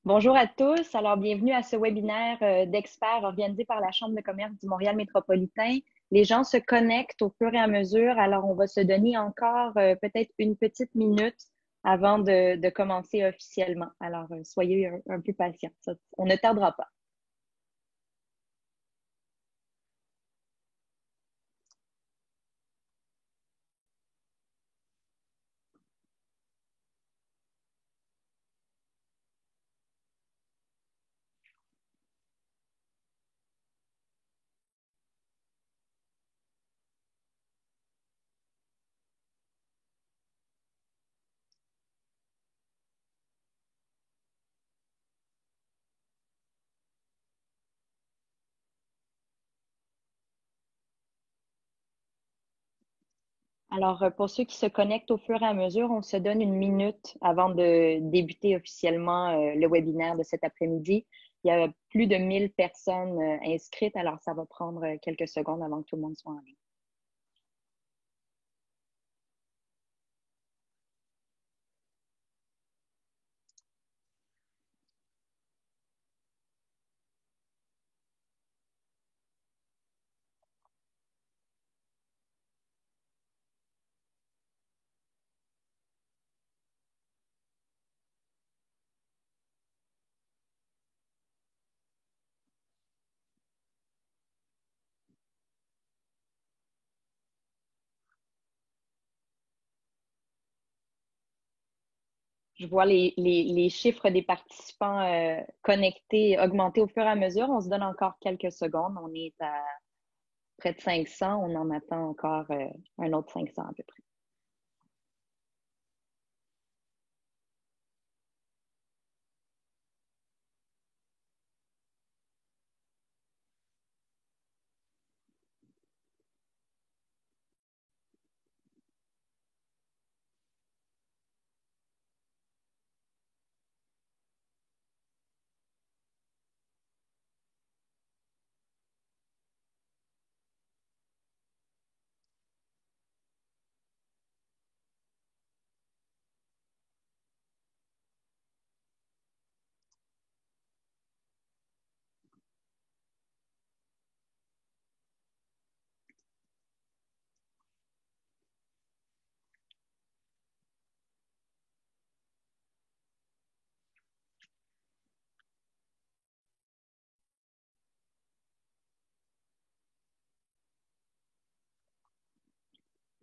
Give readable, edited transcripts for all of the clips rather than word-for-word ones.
Bonjour à tous. Alors, bienvenue à ce webinaire d'experts organisé par la Chambre de commerce du Montréal métropolitain. Les gens se connectent au fur et à mesure. Alors, on va se donner encore peut-être une petite minute avant de commencer officiellement. Alors, soyez un peu patients. On ne tardera pas. Alors, pour ceux qui se connectent au fur et à mesure, on se donne une minute avant de débuter officiellement le webinaire de cet après-midi. Il y a plus de 1000 personnes inscrites, alors ça va prendre quelques secondes avant que tout le monde soit en ligne. Je vois les chiffres des participants connectés augmenter au fur et à mesure. On se donne encore quelques secondes. On est à près de 500. On en attend encore un autre 500 à peu près.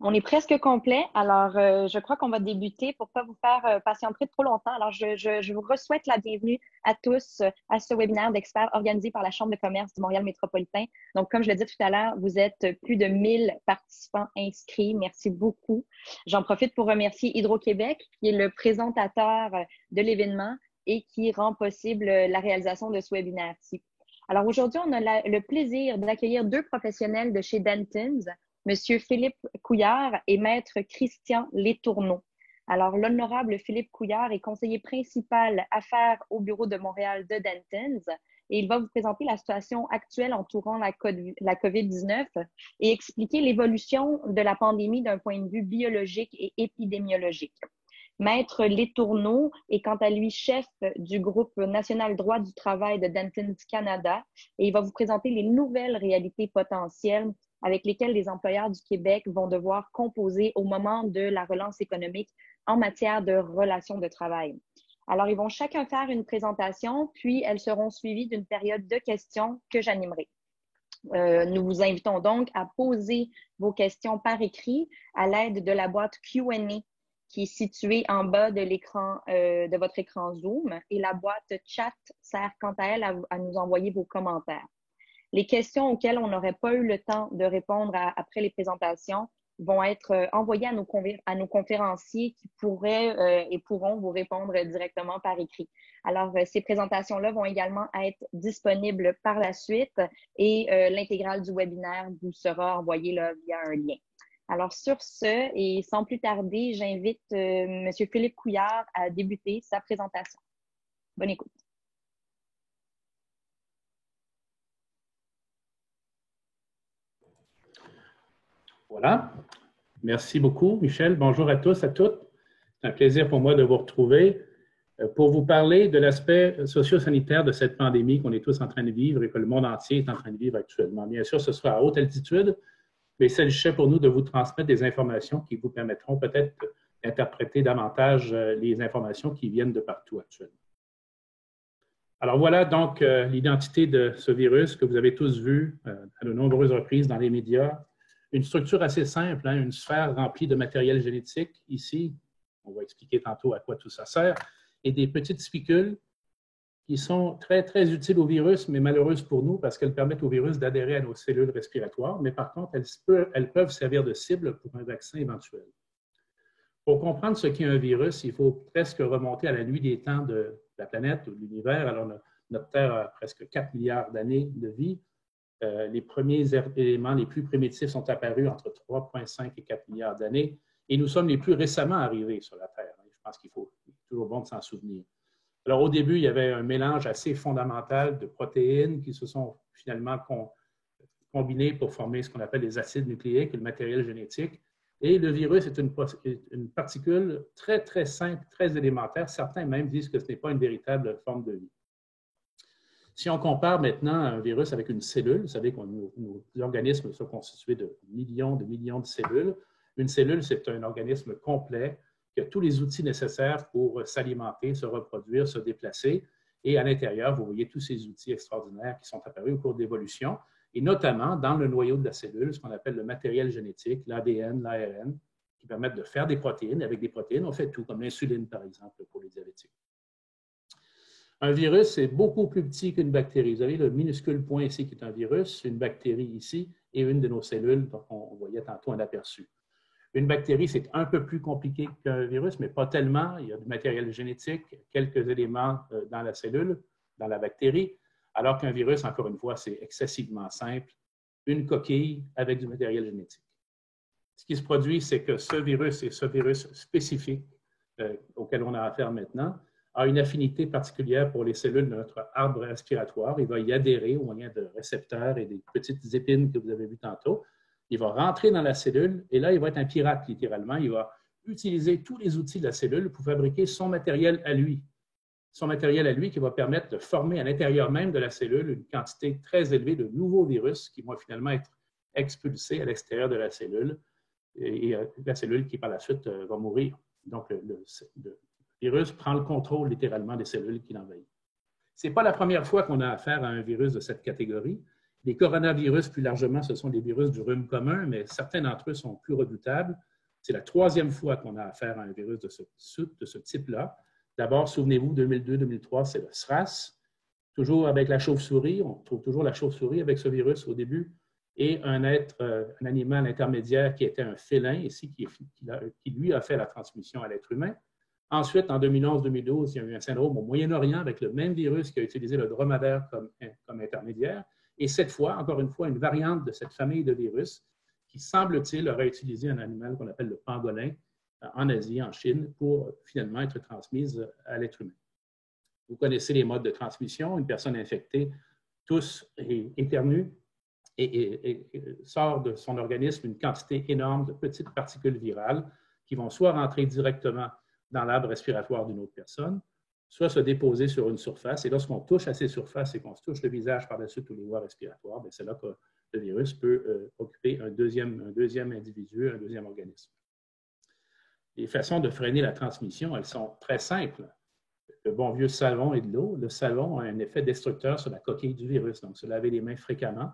On est presque complet. Alors, je crois qu'on va débuter pour pas vous faire patienter trop longtemps. Alors, je vous re-souhaite la bienvenue à tous à ce webinaire d'experts organisé par la Chambre de commerce du Montréal métropolitain. Donc, comme je le disais tout à l'heure, vous êtes plus de 1000 participants inscrits. Merci beaucoup. J'en profite pour remercier Hydro-Québec, qui est le présentateur de l'événement et qui rend possible la réalisation de ce webinaire-ci. Alors, aujourd'hui, on a le plaisir d'accueillir deux professionnels de chez Dentons, Monsieur Philippe Couillard et Maître Christian Letourneau. Alors, l'honorable Philippe Couillard est conseiller principal affaires au bureau de Montréal de Dentons et il va vous présenter la situation actuelle entourant la COVID-19 et expliquer l'évolution de la pandémie d'un point de vue biologique et épidémiologique. Maître Letourneau est quant à lui chef du groupe national droit du travail de Dentons Canada et il va vous présenter les nouvelles réalités potentielles avec lesquelles les employeurs du Québec vont devoir composer au moment de la relance économique en matière de relations de travail. Alors, ils vont chacun faire une présentation, puis elles seront suivies d'une période de questions que j'animerai. Nous vous invitons donc à poser vos questions par écrit à l'aide de la boîte Q&A qui est située en bas de l'écran, de votre écran Zoom, et la boîte chat sert quant à elle à nous envoyer vos commentaires. Les questions auxquelles on n'aurait pas eu le temps de répondre après les présentations vont être envoyées à nos conférenciers qui pourraient et pourront vous répondre directement par écrit. Alors, ces présentations-là vont également être disponibles par la suite et l'intégrale du webinaire vous sera envoyée là, via un lien. Alors, sur ce, et sans plus tarder, j'invite M. Philippe Couillard à débuter sa présentation. Bonne écoute. Voilà. Merci beaucoup, Michel. Bonjour à tous, à toutes. C'est un plaisir pour moi de vous retrouver. pour vous parler de l'aspect socio-sanitaire de cette pandémie qu'on est tous en train de vivre et que le monde entier est en train de vivre actuellement. Bien sûr, ce sera à haute altitude, mais il s'agissait pour nous de vous transmettre des informations qui vous permettront peut-être d'interpréter davantage les informations qui viennent de partout actuellement. Alors voilà donc l'identité de ce virus que vous avez tous vu à de nombreuses reprises dans les médias. Une structure assez simple, hein, une sphère remplie de matériel génétique. Ici, on va expliquer tantôt à quoi tout ça sert, et des petites spicules qui sont très, très utiles au virus, mais malheureuses pour nous parce qu'elles permettent au virus d'adhérer à nos cellules respiratoires, mais par contre, elles peuvent servir de cible pour un vaccin éventuel. Pour comprendre ce qu'est un virus, il faut presque remonter à la nuit des temps de la planète ou de l'univers. Alors, notre Terre a presque 4 milliards d'années de vie. Les premiers éléments les plus primitifs sont apparus entre 3,5 et 4 milliards d'années, et nous sommes les plus récemment arrivés sur la Terre. Je pense qu'il faut toujours bon de s'en souvenir. Alors, au début, il y avait un mélange assez fondamental de protéines qui se sont finalement combinées pour former ce qu'on appelle les acides nucléiques et le matériel génétique. Et le virus est une particule très, très simple, très élémentaire. Certains même disent que ce n'est pas une véritable forme de vie. Si on compare maintenant un virus avec une cellule, vous savez que nos organismes sont constitués de millions de cellules. Une cellule, c'est un organisme complet qui a tous les outils nécessaires pour s'alimenter, se reproduire, se déplacer. Et à l'intérieur, vous voyez tous ces outils extraordinaires qui sont apparus au cours de l'évolution, et notamment dans le noyau de la cellule, ce qu'on appelle le matériel génétique, l'ADN, l'ARN, qui permettent de faire des protéines. Avec des protéines, on fait tout, comme l'insuline, par exemple, pour les diabétiques. Un virus, c'est beaucoup plus petit qu'une bactérie. Vous avez le minuscule point ici qui est un virus, une bactérie ici et une de nos cellules, dont on voyait tantôt un aperçu. Une bactérie, c'est un peu plus compliqué qu'un virus, mais pas tellement. Il y a du matériel génétique, quelques éléments dans la cellule, dans la bactérie, alors qu'un virus, encore une fois, c'est excessivement simple. Une coquille avec du matériel génétique. Ce qui se produit, c'est que ce virus et ce virus spécifique auquel on a affaire maintenant a une affinité particulière pour les cellules de notre arbre respiratoire. Il va y adhérer au moyen de récepteurs et des petites épines que vous avez vues tantôt. Il va rentrer dans la cellule et là, il va être un pirate, littéralement. Il va utiliser tous les outils de la cellule pour fabriquer son matériel à lui. Son matériel à lui qui va permettre de former à l'intérieur même de la cellule une quantité très élevée de nouveaux virus qui vont finalement être expulsés à l'extérieur de la cellule et la cellule qui, par la suite, va mourir. Donc, le virus prend le contrôle littéralement des cellules qui l'envahissent. Ce n'est pas la première fois qu'on a affaire à un virus de cette catégorie. Les coronavirus, plus largement, ce sont des virus du rhume commun, mais certains d'entre eux sont plus redoutables. C'est la troisième fois qu'on a affaire à un virus de ce type-là. D'abord, souvenez-vous, 2002-2003, c'est le SRAS. Toujours avec la chauve-souris, on trouve toujours la chauve-souris avec ce virus au début, et un animal intermédiaire qui était un félin, ici, qui lui a fait la transmission à l'être humain. Ensuite, en 2011-2012, il y a eu un syndrome au Moyen-Orient avec le même virus qui a utilisé le dromadaire comme intermédiaire. Et cette fois, encore une fois, une variante de cette famille de virus qui, semble-t-il, aurait utilisé un animal qu'on appelle le pangolin en Asie, en Chine, pour finalement être transmise à l'être humain. Vous connaissez les modes de transmission. Une personne infectée tousse et éternue et sort de son organisme une quantité énorme de petites particules virales qui vont soit rentrer directement dans l'arbre respiratoire d'une autre personne, soit se déposer sur une surface. Et lorsqu'on touche à ces surfaces et qu'on se touche le visage par-dessus toutes les voies respiratoires, c'est là que le virus peut occuper un deuxième individu, un deuxième organisme. Les façons de freiner la transmission, elles sont très simples. Le bon vieux savon et de l'eau. Le savon a un effet destructeur sur la coquille du virus, donc se laver les mains fréquemment.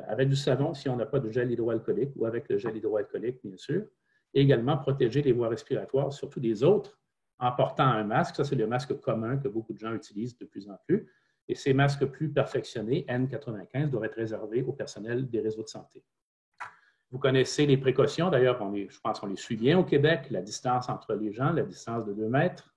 Avec du savon, si on n'a pas de gel hydroalcoolique, ou avec le gel hydroalcoolique, bien sûr. Et également protéger les voies respiratoires, surtout des autres, en portant un masque. Ça, c'est le masque commun que beaucoup de gens utilisent de plus en plus. Et ces masques plus perfectionnés, N95, doivent être réservés au personnel des réseaux de santé. Vous connaissez les précautions. D'ailleurs, je pense qu'on les suit bien au Québec, la distance entre les gens, la distance de 2 mètres.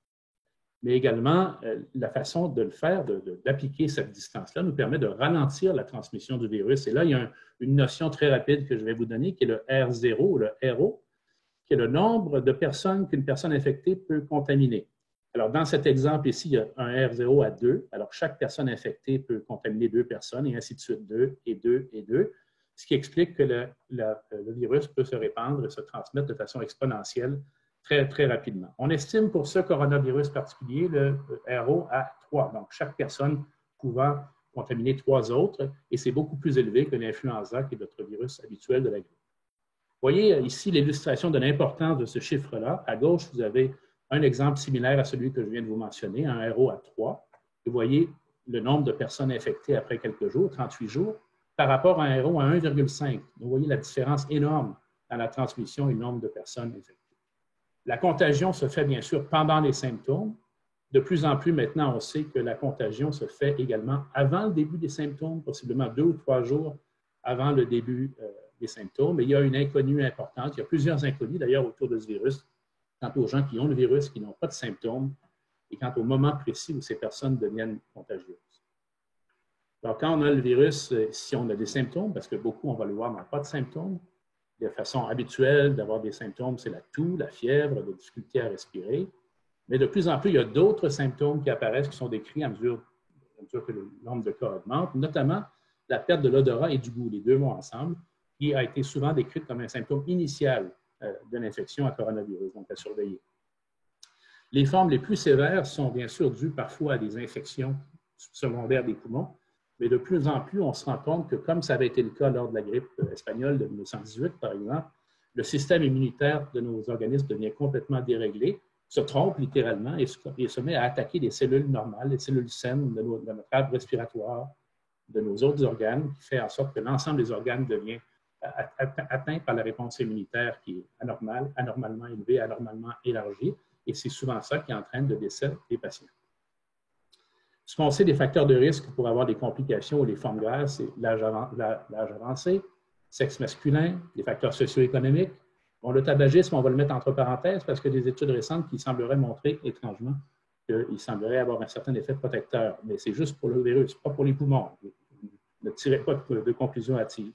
Mais également, la façon de le faire, d'appliquer cette distance-là, nous permet de ralentir la transmission du virus. Et là, il y a une notion très rapide que je vais vous donner, qui est le R0 ou le RO, qui est le nombre de personnes qu'une personne infectée peut contaminer. Alors, dans cet exemple ici, il y a un R0 à 2. Alors, chaque personne infectée peut contaminer 2 personnes, et ainsi de suite, 2 et 2 et 2, ce qui explique que le virus peut se répandre et se transmettre de façon exponentielle très, très rapidement. On estime pour ce coronavirus particulier le RO à 3, donc chaque personne pouvant contaminer 3 autres, et c'est beaucoup plus élevé que l'influenza, qui est notre virus habituel de la grippe. Vous voyez ici l'illustration de l'importance de ce chiffre-là. À gauche, vous avez un exemple similaire à celui que je viens de vous mentionner, un RO à 3. Vous voyez le nombre de personnes infectées après quelques jours, 38 jours, par rapport à un RO à 1,5. Vous voyez la différence énorme dans la transmission et le nombre de personnes infectées. La contagion se fait bien sûr pendant les symptômes. De plus en plus maintenant, on sait que la contagion se fait également avant le début des symptômes, possiblement 2 ou 3 jours avant le début des symptômes. Mais il y a une inconnue importante. Il y a plusieurs inconnues d'ailleurs autour de ce virus, quant aux gens qui ont le virus, qui n'ont pas de symptômes, et quant au moment précis où ces personnes deviennent contagieuses. Alors, quand on a le virus, si on a des symptômes, parce que beaucoup, on va le voir, n'ont pas de symptômes, de façon habituelle d'avoir des symptômes, c'est la toux, la fièvre, la difficulté à respirer. Mais de plus en plus, il y a d'autres symptômes qui apparaissent, qui sont décrits à mesure que le nombre de cas augmente, notamment la perte de l'odorat et du goût, les deux mots ensemble, qui a été souvent décrite comme un symptôme initial de l'infection à coronavirus, donc à surveiller. Les formes les plus sévères sont bien sûr dues parfois à des infections secondaires des poumons, mais de plus en plus, on se rend compte que, comme ça avait été le cas lors de la grippe espagnole de 1918, par exemple, le système immunitaire de nos organismes devient complètement déréglé, se trompe littéralement et se met à attaquer les cellules normales, les cellules saines de notre arbre respiratoire, de nos autres organes, qui fait en sorte que l'ensemble des organes devient atteint par la réponse immunitaire qui est anormale, anormalement élevée, anormalement élargie, et c'est souvent ça qui entraîne le décès des patients. Ce qu'on sait des facteurs de risque pour avoir des complications ou des formes graves, c'est l'âge avancé, sexe masculin, les facteurs socio-économiques. Bon, le tabagisme, on va le mettre entre parenthèses parce que des études récentes qui sembleraient montrer étrangement qu'il semblerait avoir un certain effet protecteur, mais c'est juste pour le virus, pas pour les poumons. Ne tirez pas de conclusion hâtive.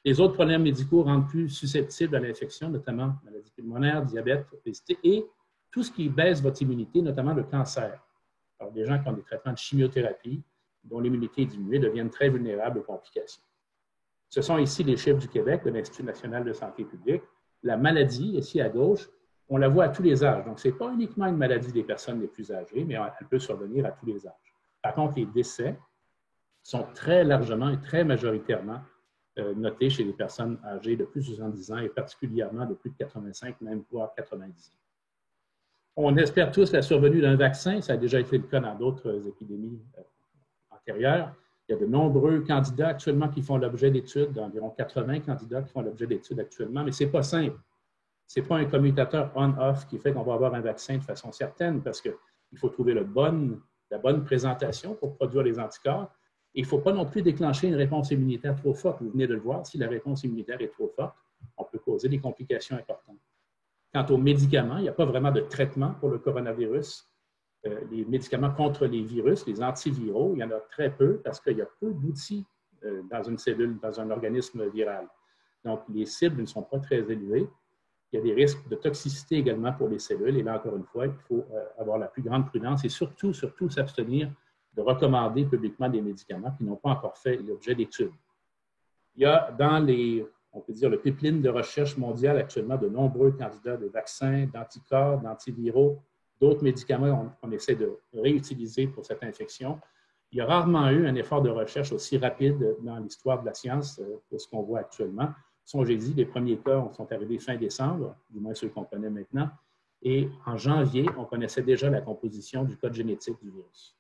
Les autres problèmes médicaux rendent plus susceptibles à l'infection, notamment maladie pulmonaire, diabète, obésité et tout ce qui baisse votre immunité, notamment le cancer. Alors, des gens qui ont des traitements de chimiothérapie, dont l'immunité est diminuée, deviennent très vulnérables aux complications. Ce sont ici les chiffres du Québec, de l'Institut national de santé publique. La maladie, ici à gauche, on la voit à tous les âges. Donc, ce n'est pas uniquement une maladie des personnes les plus âgées, mais elle peut survenir à tous les âges. Par contre, les décès sont très largement et très majoritairement notés chez les personnes âgées de plus de 70 ans et particulièrement de plus de 85, même voire 90 ans. On espère tous la survenue d'un vaccin. Ça a déjà été le cas dans d'autres épidémies antérieures. Il y a de nombreux candidats actuellement qui font l'objet d'études, environ 80 candidats qui font l'objet d'études actuellement, mais ce n'est pas simple. Ce n'est pas un commutateur on-off qui fait qu'on va avoir un vaccin de façon certaine parce qu'il faut trouver la bonne présentation pour produire les anticorps. Et il ne faut pas non plus déclencher une réponse immunitaire trop forte. Vous venez de le voir, si la réponse immunitaire est trop forte, on peut causer des complications importantes. Quant aux médicaments, il n'y a pas vraiment de traitement pour le coronavirus. Les médicaments contre les virus, les antiviraux, il y en a très peu parce qu'il y a peu d'outils dans une cellule, dans un organisme viral. Donc, les cibles ne sont pas très élevées. Il y a des risques de toxicité également pour les cellules. Et là, encore une fois, il faut avoir la plus grande prudence et surtout s'abstenir de recommander publiquement des médicaments qui n'ont pas encore fait l'objet d'études. Il y a dans on peut dire, le pipeline de recherche mondiale actuellement de nombreux candidats de vaccins, d'anticorps, d'antiviraux, d'autres médicaments qu'on essaie de réutiliser pour cette infection. Il y a rarement eu un effort de recherche aussi rapide dans l'histoire de la science que ce qu'on voit actuellement. Songez-y, les premiers cas sont arrivés fin décembre, du moins ceux qu'on connaît maintenant, et en janvier, on connaissait déjà la composition du code génétique du virus.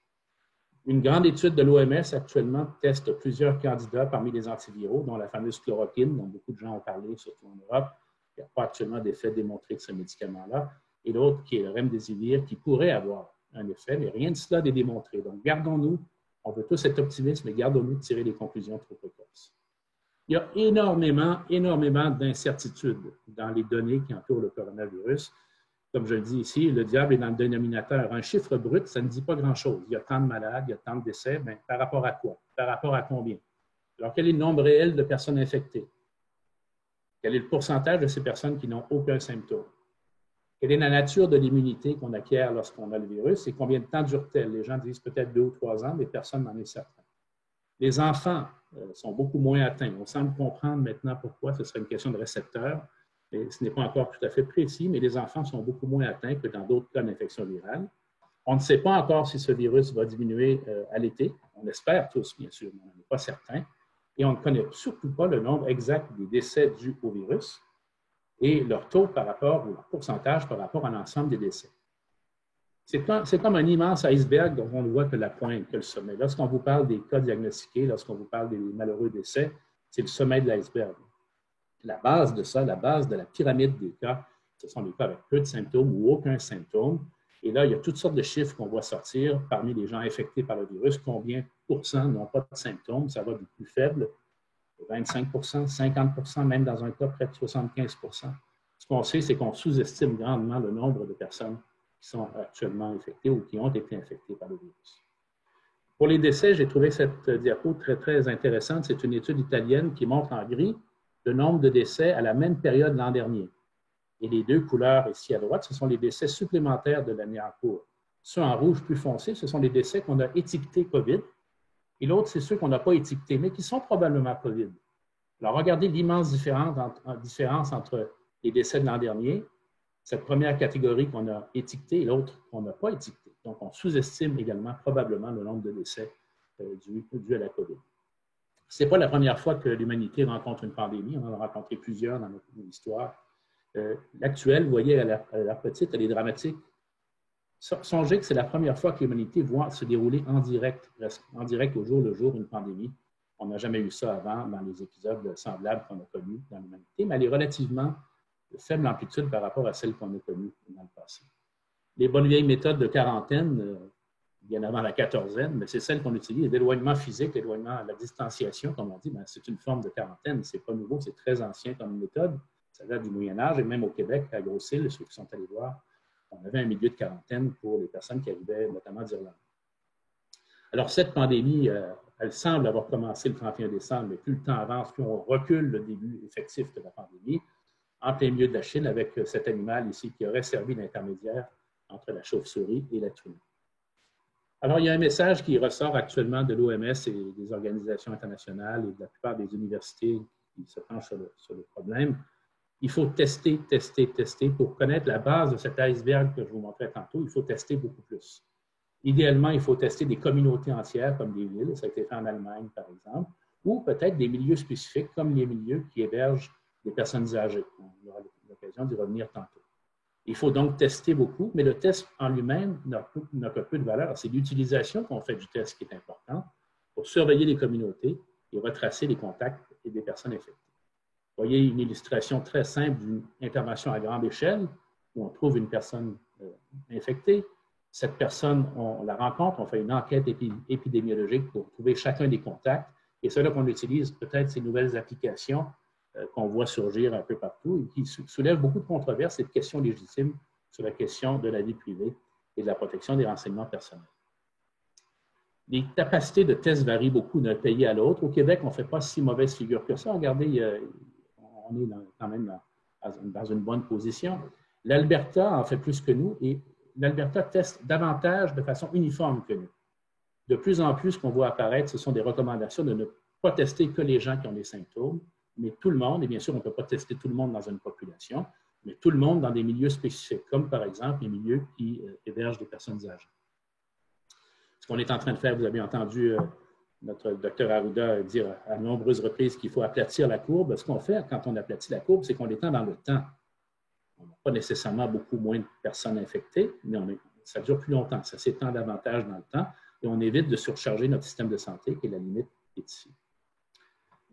Une grande étude de l'OMS actuellement teste plusieurs candidats parmi les antiviraux, dont la fameuse chloroquine, dont beaucoup de gens ont parlé, surtout en Europe. Il n'y a pas actuellement d'effet démontré de ce médicament-là. Et l'autre, qui est le remdesivir, qui pourrait avoir un effet, mais rien de cela n'est démontré. Donc, gardons-nous, on veut tous être optimistes, mais gardons-nous de tirer des conclusions trop précoces. Il y a énormément d'incertitudes dans les données qui entourent le coronavirus. Comme je le dis ici, le diable est dans le dénominateur. Un chiffre brut, ça ne dit pas grand-chose. Il y a tant de malades, il y a tant de décès, mais par rapport à quoi? Par rapport à combien? Alors, quel est le nombre réel de personnes infectées? Quel est le pourcentage de ces personnes qui n'ont aucun symptôme? Quelle est la nature de l'immunité qu'on acquiert lorsqu'on a le virus et combien de temps dure-t-elle? Les gens disent peut-être 2 ou 3 ans, mais personne n'en est certain. Les enfants sont beaucoup moins atteints. On semble comprendre maintenant pourquoi ce serait une question de récepteurs. mais ce n'est pas encore tout à fait précis, mais les enfants sont beaucoup moins atteints que dans d'autres cas d'infection virale. On ne sait pas encore si ce virus va diminuer à l'été. On l'espère tous, bien sûr, mais on n'est pas certain. Et on ne connaît surtout pas le nombre exact des décès dus au virus et leur taux par rapport, ou leur pourcentage par rapport à l'ensemble des décès. C'est comme un immense iceberg dont on ne voit que la pointe, que le sommet. Lorsqu'on vous parle des cas diagnostiqués, lorsqu'on vous parle des malheureux décès, c'est le sommet de l'iceberg. La base de ça, la base de la pyramide des cas, ce sont les cas avec peu de symptômes ou aucun symptôme. Et là, il y a toutes sortes de chiffres qu'on voit sortir parmi les gens infectés par le virus. Combien % n'ont pas de symptômes? Ça va du plus faible, 25 50 même dans un cas, près de 75 Ce qu'on sait, c'est qu'on sous-estime grandement le nombre de personnes qui sont actuellement infectées ou qui ont été infectées par le virus. Pour les décès, j'ai trouvé cette diapo très, très intéressante. C'est une étude italienne qui montre en gris le nombre de décès à la même période l'an dernier. Et les deux couleurs ici à droite, ce sont les décès supplémentaires de l'année en cours. Ceux en rouge plus foncé, ce sont les décès qu'on a étiquetés COVID. Et l'autre, c'est ceux qu'on n'a pas étiquetés, mais qui sont probablement COVID. Alors, regardez l'immense différence entre les décès de l'an dernier, cette première catégorie qu'on a étiquetée et l'autre qu'on n'a pas étiquetée. Donc, on sous-estime également probablement le nombre de décès dus à la COVID. Ce n'est pas la première fois que l'humanité rencontre une pandémie. On en a rencontré plusieurs dans notre histoire. L'actuelle, vous voyez, à l'air petite, elle est dramatique. Songez que c'est la première fois que l'humanité voit se dérouler en direct au jour le jour, une pandémie. On n'a jamais eu ça avant dans les épisodes semblables qu'on a connus dans l'humanité, mais elle est relativement de faible amplitude par rapport à celle qu'on a connue dans le passé. Les bonnes vieilles méthodes de quarantaine, bien avant la quatorzaine, mais c'est celle qu'on utilise, l'éloignement physique, l'éloignement, la distanciation, comme on dit, c'est une forme de quarantaine, c'est pas nouveau, c'est très ancien comme méthode. Ça date du Moyen-Âge et même au Québec, à Grosse-Île, ceux qui sont allés voir, on avait un milieu de quarantaine pour les personnes qui arrivaient notamment d'Irlande. Alors, cette pandémie, elle semble avoir commencé le 31 décembre, mais plus le temps avance, plus on recule le début effectif de la pandémie, en plein milieu de la Chine, avec cet animal ici qui aurait servi d'intermédiaire entre la chauve-souris et l'être humain. Alors, il y a un message qui ressort actuellement de l'OMS et des organisations internationales et de la plupart des universités qui se penchent sur le problème. Il faut tester, tester, tester. Pour connaître la base de cet iceberg que je vous montrais tantôt, il faut tester beaucoup plus. Idéalement, il faut tester des communautés entières, comme des villes. Ça a été fait en Allemagne, par exemple, ou peut-être des milieux spécifiques, comme les milieux qui hébergent des personnes âgées. On aura l'occasion d'y revenir tantôt. Il faut donc tester beaucoup, mais le test en lui-même n'a que peu de valeur. C'est l'utilisation qu'on fait du test qui est important pour surveiller les communautés et retracer les contacts et des personnes infectées. Vous voyez une illustration très simple d'une intervention à grande échelle où on trouve une personne infectée. Cette personne, on la rencontre, on fait une enquête épidémiologique pour trouver chacun des contacts. Et c'est là qu'on utilise peut-être ces nouvelles applications qu'on voit surgir un peu partout et qui soulèvent beaucoup de controverses et de questions légitimes sur la question de la vie privée et de la protection des renseignements personnels. Les capacités de tests varient beaucoup d'un pays à l'autre. Au Québec, on ne fait pas si mauvaise figure que ça. Regardez, on est quand même dans une bonne position. L'Alberta en fait plus que nous et l'Alberta teste davantage de façon uniforme que nous. De plus en plus, ce qu'on voit apparaître, ce sont des recommandations de ne pas tester que les gens qui ont des symptômes, mais tout le monde, et bien sûr, on ne peut pas tester tout le monde dans une population, mais tout le monde dans des milieux spécifiques, comme par exemple les milieux qui hébergent des personnes âgées. Ce qu'on est en train de faire, vous avez entendu notre docteur Arruda dire à nombreuses reprises qu'il faut aplatir la courbe. Ce qu'on fait quand on aplatit la courbe, c'est qu'on l'étend dans le temps. On n'a pas nécessairement beaucoup moins de personnes infectées, mais ça dure plus longtemps. Ça s'étend davantage dans le temps et on évite de surcharger notre système de santé, qui est la limite qui est ici.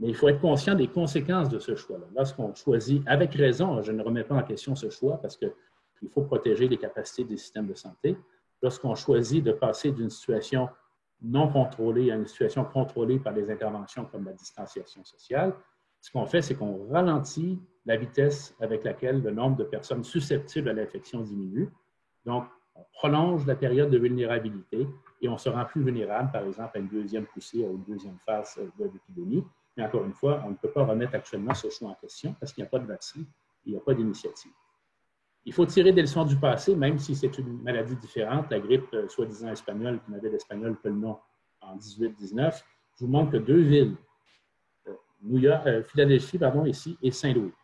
Mais il faut être conscient des conséquences de ce choix-là. Lorsqu'on choisit, avec raison, je ne remets pas en question ce choix parce qu'il faut protéger les capacités des systèmes de santé. Lorsqu'on choisit de passer d'une situation non contrôlée à une situation contrôlée par des interventions comme la distanciation sociale, ce qu'on fait, c'est qu'on ralentit la vitesse avec laquelle le nombre de personnes susceptibles à l'infection diminue. Donc, on prolonge la période de vulnérabilité et on se rend plus vulnérable, par exemple, à une deuxième poussée, à une deuxième phase de l'épidémie. Mais encore une fois, on ne peut pas remettre actuellement ce choix en question parce qu'il n'y a pas de vaccin, il n'y a pas d'initiative. Il faut tirer des leçons du passé, même si c'est une maladie différente. La grippe soi-disant espagnole, qui n'avait l'espagnol que le nom en 18-19, je vous montre que deux villes, Philadelphie, ici, et Saint-Louis.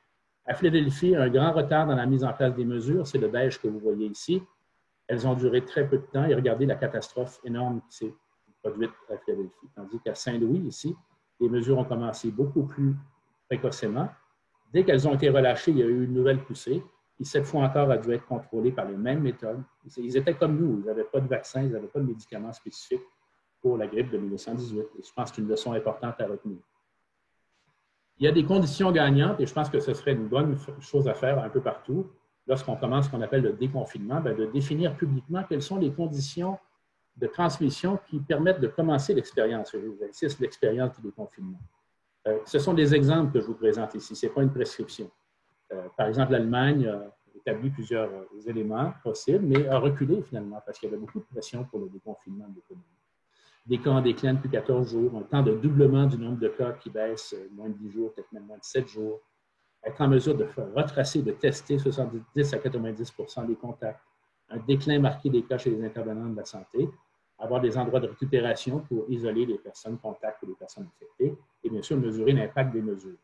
À Philadelphie, un grand retard dans la mise en place des mesures, c'est le beige que vous voyez ici. Elles ont duré très peu de temps et regardez la catastrophe énorme qui s'est produite à Philadelphie. Tandis qu'à Saint-Louis, ici, les mesures ont commencé beaucoup plus précocement. Dès qu'elles ont été relâchées, il y a eu une nouvelle poussée qui, cette fois encore, a dû être contrôlée par les mêmes méthodes. Ils étaient comme nous, ils n'avaient pas de vaccin, ils n'avaient pas de médicaments spécifiques pour la grippe de 1918. Et je pense que c'est une leçon importante à retenir. Il y a des conditions gagnantes et je pense que ce serait une bonne chose à faire un peu partout lorsqu'on commence ce qu'on appelle le déconfinement, de définir publiquement quelles sont les conditions de transmission qui permettent de commencer l'expérience. J'insiste, l'expérience du déconfinement. Ce sont des exemples que je vous présente ici, ce n'est pas une prescription. Par exemple, l'Allemagne a établi plusieurs éléments possibles, mais a reculé finalement parce qu'il y avait beaucoup de pression pour le déconfinement de l'économie. Des cas en déclin depuis 14 jours, un temps de doublement du nombre de cas qui baisse moins de 10 jours, peut-être même moins de 7 jours, être en mesure de retracer, de tester 70 à 90 des contacts, un déclin marqué des cas chez les intervenants de la santé, avoir des endroits de récupération pour isoler les personnes contacts ou les personnes infectées, et bien sûr mesurer l'impact des mesures.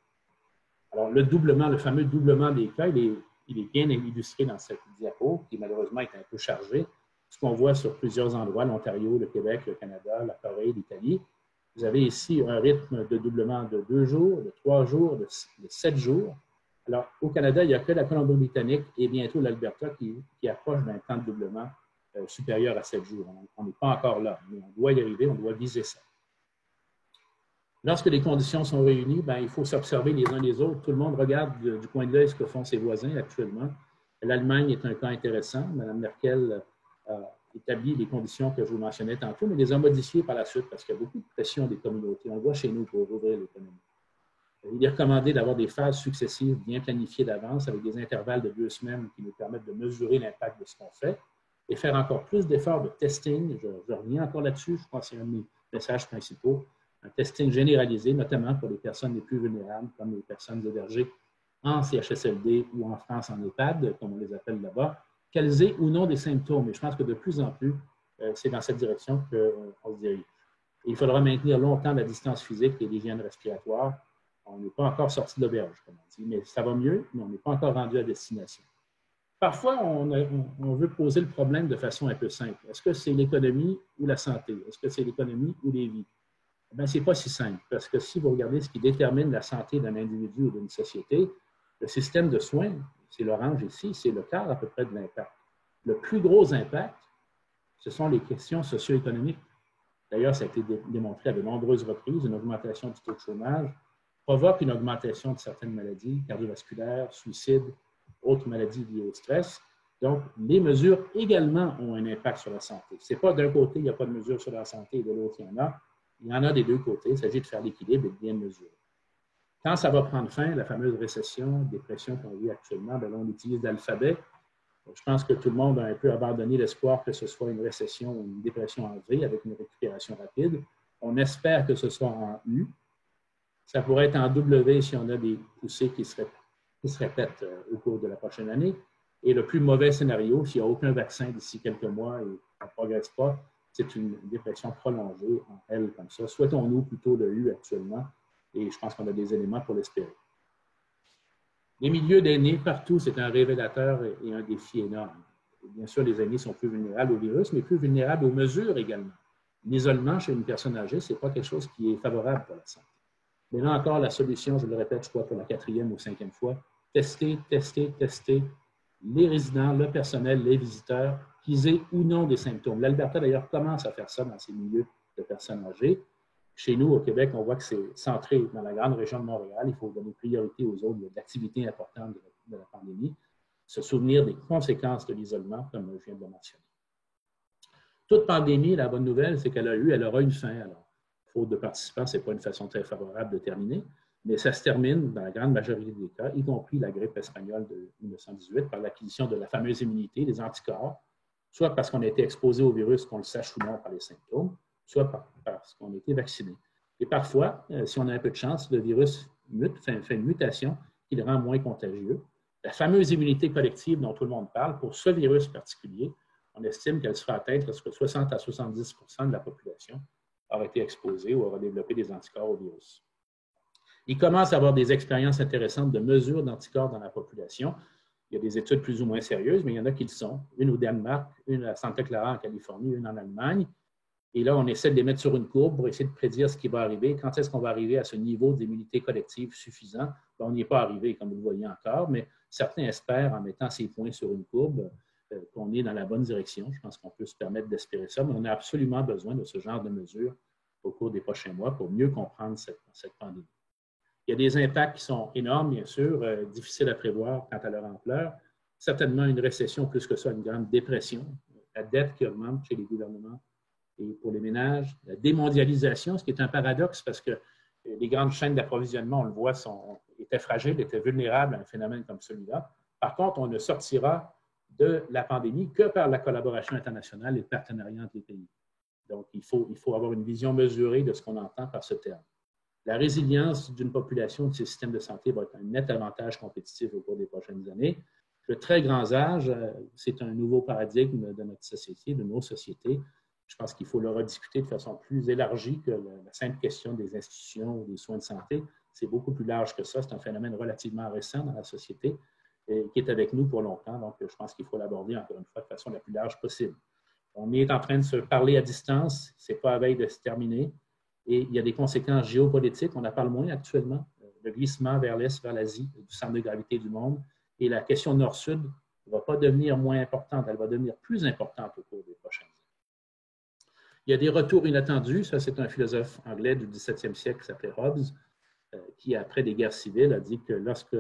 Alors, le doublement, le fameux doublement des cas, il est bien illustré dans cette diapo, qui malheureusement est un peu chargée. Ce qu'on voit sur plusieurs endroits, l'Ontario, le Québec, le Canada, la Corée, l'Italie. Vous avez ici un rythme de doublement de 2 jours, de 3 jours, de 7 jours. Alors, au Canada, il n'y a que la Colombie-Britannique et bientôt l'Alberta qui approche d'un temps de doublement supérieur à 7 jours. On n'est pas encore là, mais on doit y arriver, on doit viser ça. Lorsque les conditions sont réunies, il faut s'observer les uns les autres. Tout le monde regarde du coin de l'œil ce que font ses voisins actuellement. L'Allemagne est un cas intéressant. Mme Merkel a établi les conditions que je vous mentionnais tantôt, mais les a modifiées par la suite parce qu'il y a beaucoup de pression des communautés. On le voit chez nous pour rouvrir l'économie. Il est recommandé d'avoir des phases successives bien planifiées d'avance avec des intervalles de 2 semaines qui nous permettent de mesurer l'impact de ce qu'on fait et faire encore plus d'efforts de testing. Je reviens encore là-dessus, je pense que c'est un de mes messages principaux. Un testing généralisé, notamment pour les personnes les plus vulnérables, comme les personnes hébergées en CHSLD ou en France en EHPAD, comme on les appelle là-bas, qu'elles aient ou non des symptômes. Et je pense que de plus en plus, c'est dans cette direction qu'on se dirige. Et il faudra maintenir longtemps la distance physique et l'hygiène respiratoire. On n'est pas encore sorti de l'auberge, comme on dit, mais ça va mieux, mais on n'est pas encore rendu à destination. Parfois, on veut poser le problème de façon un peu simple. Est-ce que c'est l'économie ou la santé? Est-ce que c'est l'économie ou les vies? Ce n'est pas si simple, parce que si vous regardez ce qui détermine la santé d'un individu ou d'une société, le système de soins, c'est l'orange ici, c'est le quart à peu près de l'impact. Le plus gros impact, ce sont les questions socio-économiques. D'ailleurs, ça a été démontré à de nombreuses reprises, une augmentation du taux de chômage provoque une augmentation de certaines maladies cardiovasculaires, suicides, autres maladies liées au stress. Donc, les mesures également ont un impact sur la santé. Ce n'est pas d'un côté, il n'y a pas de mesures sur la santé et de l'autre, il y en a. Il y en a des deux côtés. Il s'agit de faire l'équilibre et de bien mesurer. Quand ça va prendre fin, la fameuse récession, dépression qu'on vit actuellement, on utilise l'alphabet. Je pense que tout le monde a un peu abandonné l'espoir que ce soit une récession ou une dépression en V avec une récupération rapide. On espère que ce soit en U. Ça pourrait être en W si on a des poussées qui se répètent au cours de la prochaine année. Et le plus mauvais scénario, s'il n'y a aucun vaccin d'ici quelques mois et on ne progresse pas, c'est une dépression prolongée en L comme ça. Souhaitons-nous plutôt le U actuellement, et je pense qu'on a des éléments pour l'espérer. Les milieux d'aînés, partout, c'est un révélateur et un défi énorme. Bien sûr, les aînés sont plus vulnérables au virus, mais plus vulnérables aux mesures également. L'isolement chez une personne âgée, ce n'est pas quelque chose qui est favorable pour la santé. Mais là encore, la solution, je le répète, je crois pour la 4e ou 5e fois, tester les résidents, le personnel, les visiteurs, qu'ils aient ou non des symptômes. L'Alberta, d'ailleurs, commence à faire ça dans ces milieux de personnes âgées. Chez nous, au Québec, on voit que c'est centré dans la grande région de Montréal. Il faut donner priorité aux zones d'activité importante de la pandémie, se souvenir des conséquences de l'isolement, comme je viens de le mentionner. Toute pandémie, la bonne nouvelle, c'est qu'elle aura une fin. Alors, faute de participants, ce n'est pas une façon très favorable de terminer, mais ça se termine dans la grande majorité des cas, y compris la grippe espagnole de 1918, par l'acquisition de la fameuse immunité, des anticorps, soit parce qu'on a été exposé au virus, qu'on le sache ou non par les symptômes, soit parce qu'on a été vacciné. Et parfois, si on a un peu de chance, le virus fait une mutation qui le rend moins contagieux. La fameuse immunité collective dont tout le monde parle, pour ce virus particulier, on estime qu'elle sera atteinte lorsque 60 à 70 % de la population aura été exposée ou aura développé des anticorps au virus. Il commence à avoir des expériences intéressantes de mesure d'anticorps dans la population. Il y a des études plus ou moins sérieuses, mais il y en a qui le sont. Une au Danemark, une à Santa Clara en Californie, une en Allemagne. Et là, on essaie de les mettre sur une courbe pour essayer de prédire ce qui va arriver. Quand est-ce qu'on va arriver à ce niveau d'immunité collective suffisant? Bien, on n'y est pas arrivé, comme vous le voyez encore, mais certains espèrent, en mettant ces points sur une courbe, qu'on est dans la bonne direction. Je pense qu'on peut se permettre d'espérer ça, mais on a absolument besoin de ce genre de mesures au cours des prochains mois pour mieux comprendre cette pandémie. Il y a des impacts qui sont énormes, bien sûr, difficiles à prévoir quant à leur ampleur. Certainement une récession, plus que ça, une grande dépression, la dette qui augmente chez les gouvernements et pour les ménages, la démondialisation, ce qui est un paradoxe parce que les grandes chaînes d'approvisionnement, on le voit, étaient fragiles, étaient vulnérables à un phénomène comme celui-là. Par contre, on ne sortira de la pandémie que par la collaboration internationale et le partenariat entre les pays. Donc, il faut avoir une vision mesurée de ce qu'on entend par ce terme. La résilience d'une population de ces systèmes de santé va être un net avantage compétitif au cours des prochaines années. Le très grand âge, c'est un nouveau paradigme de notre société, de nos sociétés. Je pense qu'il faut le rediscuter de façon plus élargie que la simple question des institutions ou des soins de santé. C'est beaucoup plus large que ça. C'est un phénomène relativement récent dans la société qui est avec nous pour longtemps. Donc, je pense qu'il faut l'aborder, encore une fois, de façon la plus large possible. On est en train de se parler à distance. Ce n'est pas à veille de se terminer. Et il y a des conséquences géopolitiques. On en parle moins actuellement. Le glissement vers l'Est, vers l'Asie, du centre de gravité du monde. Et la question nord-sud ne va pas devenir moins importante. Elle va devenir plus importante au cours des prochaines années. Il y a des retours inattendus. Ça, c'est un philosophe anglais du 17e siècle qui s'appelait Hobbes, qui, après des guerres civiles, a dit que lorsque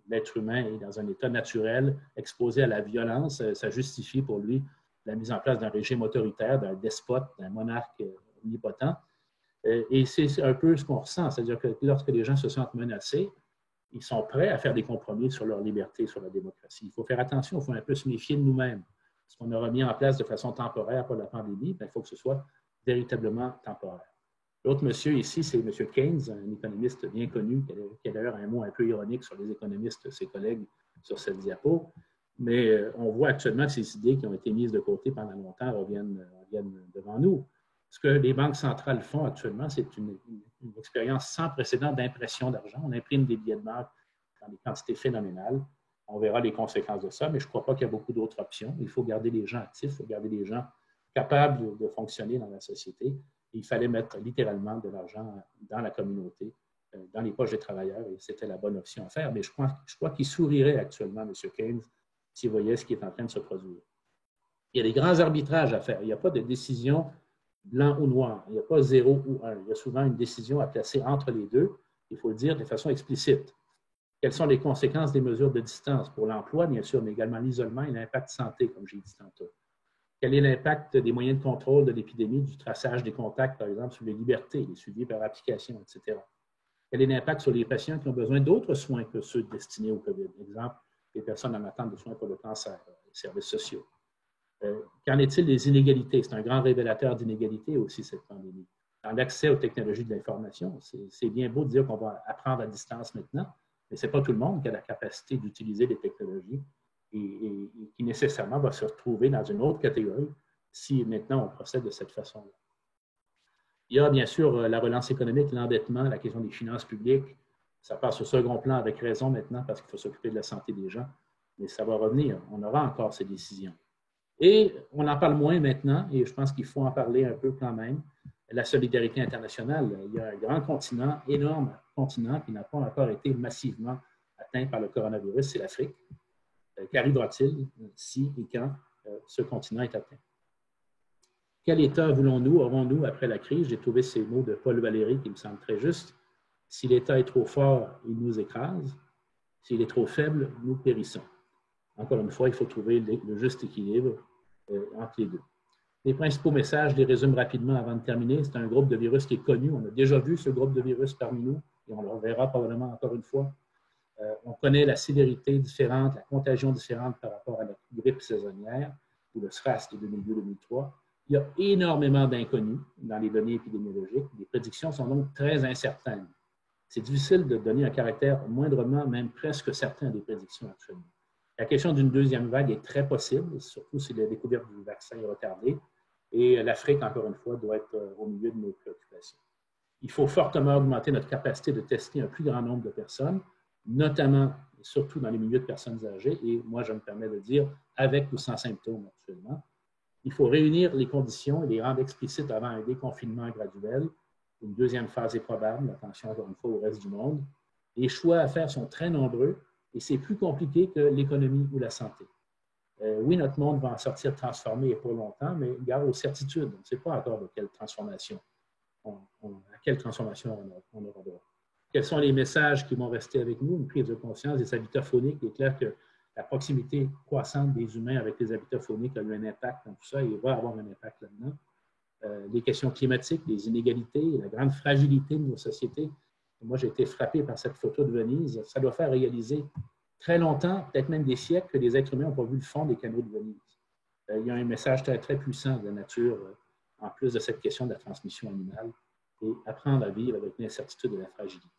l'être humain est dans un état naturel, exposé à la violence, ça justifie pour lui la mise en place d'un régime autoritaire, d'un despote, d'un monarque omnipotent. Et c'est un peu ce qu'on ressent, c'est-à-dire que lorsque les gens se sentent menacés, ils sont prêts à faire des compromis sur leur liberté, sur la démocratie. Il faut faire attention, il faut un peu se méfier de nous-mêmes. Ce qu'on aura mis en place de façon temporaire pour la pandémie, il faut que ce soit véritablement temporaire. L'autre monsieur ici, c'est M. Keynes, un économiste bien connu, qui a d'ailleurs un mot un peu ironique sur les économistes, ses collègues, sur cette diapo. Mais on voit actuellement que ces idées qui ont été mises de côté pendant longtemps reviennent devant nous. Ce que les banques centrales font actuellement, c'est une expérience sans précédent d'impression d'argent. On imprime des billets de banque dans des quantités phénoménales. On verra les conséquences de ça, mais je ne crois pas qu'il y a beaucoup d'autres options. Il faut garder les gens actifs, il faut garder les gens capables de fonctionner dans la société. Et il fallait mettre littéralement de l'argent dans la communauté, dans les poches des travailleurs, et c'était la bonne option à faire. Mais je crois qu'il sourirait actuellement, M. Keynes, s'il voyait ce qui est en train de se produire. Il y a des grands arbitrages à faire. Il n'y a pas de décision blanc ou noir. Il n'y a pas 0 ou 1. Il y a souvent une décision à placer entre les deux. Il faut le dire de façon explicite. Quelles sont les conséquences des mesures de distance pour l'emploi, bien sûr, mais également l'isolement et l'impact santé, comme j'ai dit tantôt. Quel est l'impact des moyens de contrôle de l'épidémie, du traçage des contacts, par exemple, sur les libertés, les suivis par application, etc. Quel est l'impact sur les patients qui ont besoin d'autres soins que ceux destinés au COVID? Par exemple, les personnes en attente de soins pour le cancer, les services sociaux. Qu'en est-il des inégalités? C'est un grand révélateur d'inégalités aussi, cette pandémie. Dans l'accès aux technologies de l'information, c'est bien beau de dire qu'on va apprendre à distance maintenant, mais ce n'est pas tout le monde qui a la capacité d'utiliser les technologies et qui nécessairement va se retrouver dans une autre catégorie si maintenant on procède de cette façon-là. Il y a bien sûr la relance économique, l'endettement, la question des finances publiques. Ça passe au second plan avec raison maintenant parce qu'il faut s'occuper de la santé des gens, mais ça va revenir. On aura encore ces décisions. Et on en parle moins maintenant, et je pense qu'il faut en parler un peu quand même. La solidarité internationale, il y a un grand continent, énorme continent, qui n'a pas encore été massivement atteint par le coronavirus, c'est l'Afrique. Qu'arrivera-t-il si et quand ce continent est atteint? Quel État aurons-nous après la crise? J'ai trouvé ces mots de Paul Valéry qui me semblent très justes. Si l'État est trop fort, il nous écrase. S'il est trop faible, nous périssons. Encore une fois, il faut trouver le juste équilibre entre les deux. Les principaux messages, je les résume rapidement avant de terminer. C'est un groupe de virus qui est connu. On a déjà vu ce groupe de virus parmi nous et on le reverra probablement encore une fois. On connaît la sévérité différente, la contagion différente par rapport à la grippe saisonnière ou le SRAS de 2002-2003. Il y a énormément d'inconnus dans les données épidémiologiques. Les prédictions sont donc très incertaines. C'est difficile de donner un caractère moindrement, même presque certain des prédictions actuellement. La question d'une deuxième vague est très possible, surtout si la découverte du vaccin est retardée. Et l'Afrique, encore une fois, doit être au milieu de nos préoccupations. Il faut fortement augmenter notre capacité de tester un plus grand nombre de personnes, notamment et surtout dans les milieux de personnes âgées, et moi, je me permets de dire, avec ou sans symptômes actuellement. Il faut réunir les conditions et les rendre explicites avant un déconfinement graduel. Une deuxième phase est probable, attention encore une fois au reste du monde. Les choix à faire sont très nombreux et c'est plus compliqué que l'économie ou la santé. Oui, notre monde va en sortir transformé et pour longtemps, mais gare aux certitudes. On ne sait pas encore de quelle transformation à quelle transformation on aura droit. Quels sont les messages qui vont rester avec nous? Une prise de conscience des habitats fauniques. Il est clair que la proximité croissante des humains avec les habitats fauniques a eu un impact dans tout ça et va avoir un impact là-dedans. Les questions climatiques, les inégalités, la grande fragilité de nos sociétés. Moi, j'ai été frappé par cette photo de Venise. Ça doit faire réaliser très longtemps, peut-être même des siècles, que les êtres humains n'ont pas vu le fond des canaux de Venise. Il y a un message très, très puissant de la nature, en plus de cette question de la transmission animale, et apprendre à vivre avec l'incertitude et la fragilité.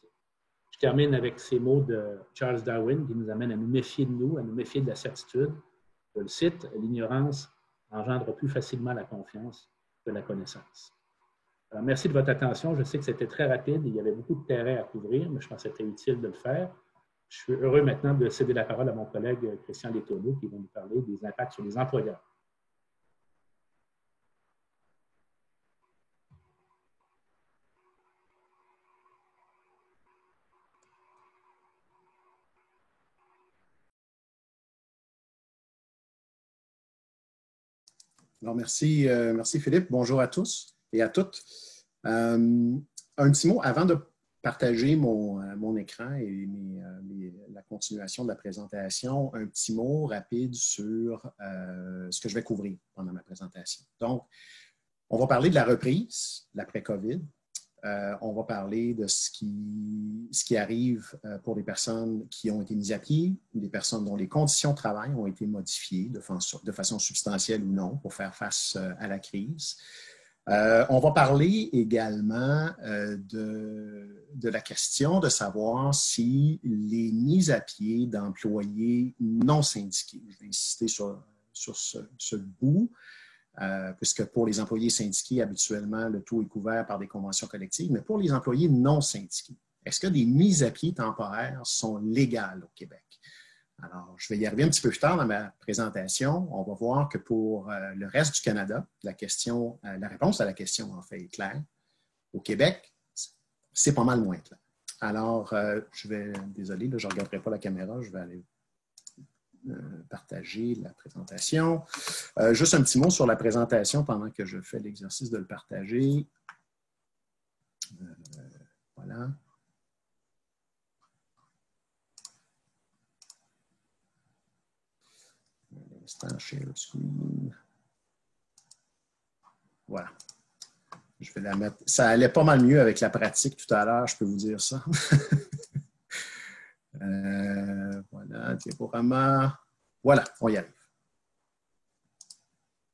Je termine avec ces mots de Charles Darwin qui nous amènent à nous méfier de nous, à nous méfier de la certitude. Je le cite, « L'ignorance engendre plus facilement la confiance que la connaissance. » Alors, merci de votre attention. Je sais que c'était très rapide. Il y avait beaucoup de terrain à couvrir, mais je pense que c'était utile de le faire. Je suis heureux maintenant de céder la parole à mon collègue Christian Letourneau qui va nous parler des impacts sur les employeurs. Alors, merci Philippe. Bonjour à tous et à toutes. Un petit mot avant de partager mon écran et la continuation de la présentation. Un petit mot rapide sur ce que je vais couvrir pendant ma présentation. Donc, on va parler de la reprise, l'après-COVID. On va parler de ce qui arrive pour les personnes qui ont été mises à pied, des personnes dont les conditions de travail ont été modifiées de façon substantielle ou non pour faire face à la crise. On va parler également de la question de savoir si les mises à pied d'employés non syndiqués, je vais insister sur ce bout, puisque pour les employés syndiqués, habituellement, le tout est couvert par des conventions collectives, mais pour les employés non syndiqués, est-ce que des mises à pied temporaires sont légales au Québec? Alors, je vais y arriver un petit peu plus tard dans ma présentation. On va voir que pour le reste du Canada, la réponse à la question, en fait, est claire. Au Québec, c'est pas mal moins clair. Alors, désolé, là, je ne regarderai pas la caméra, je vais aller partager la présentation. Juste un petit mot sur la présentation pendant que je fais l'exercice de le partager. Voilà. Un instant, share screen. Voilà. Je vais la mettre. Ça allait pas mal mieux avec la pratique tout à l'heure, je peux vous dire ça. Voilà, diaporama. Voilà, on y arrive.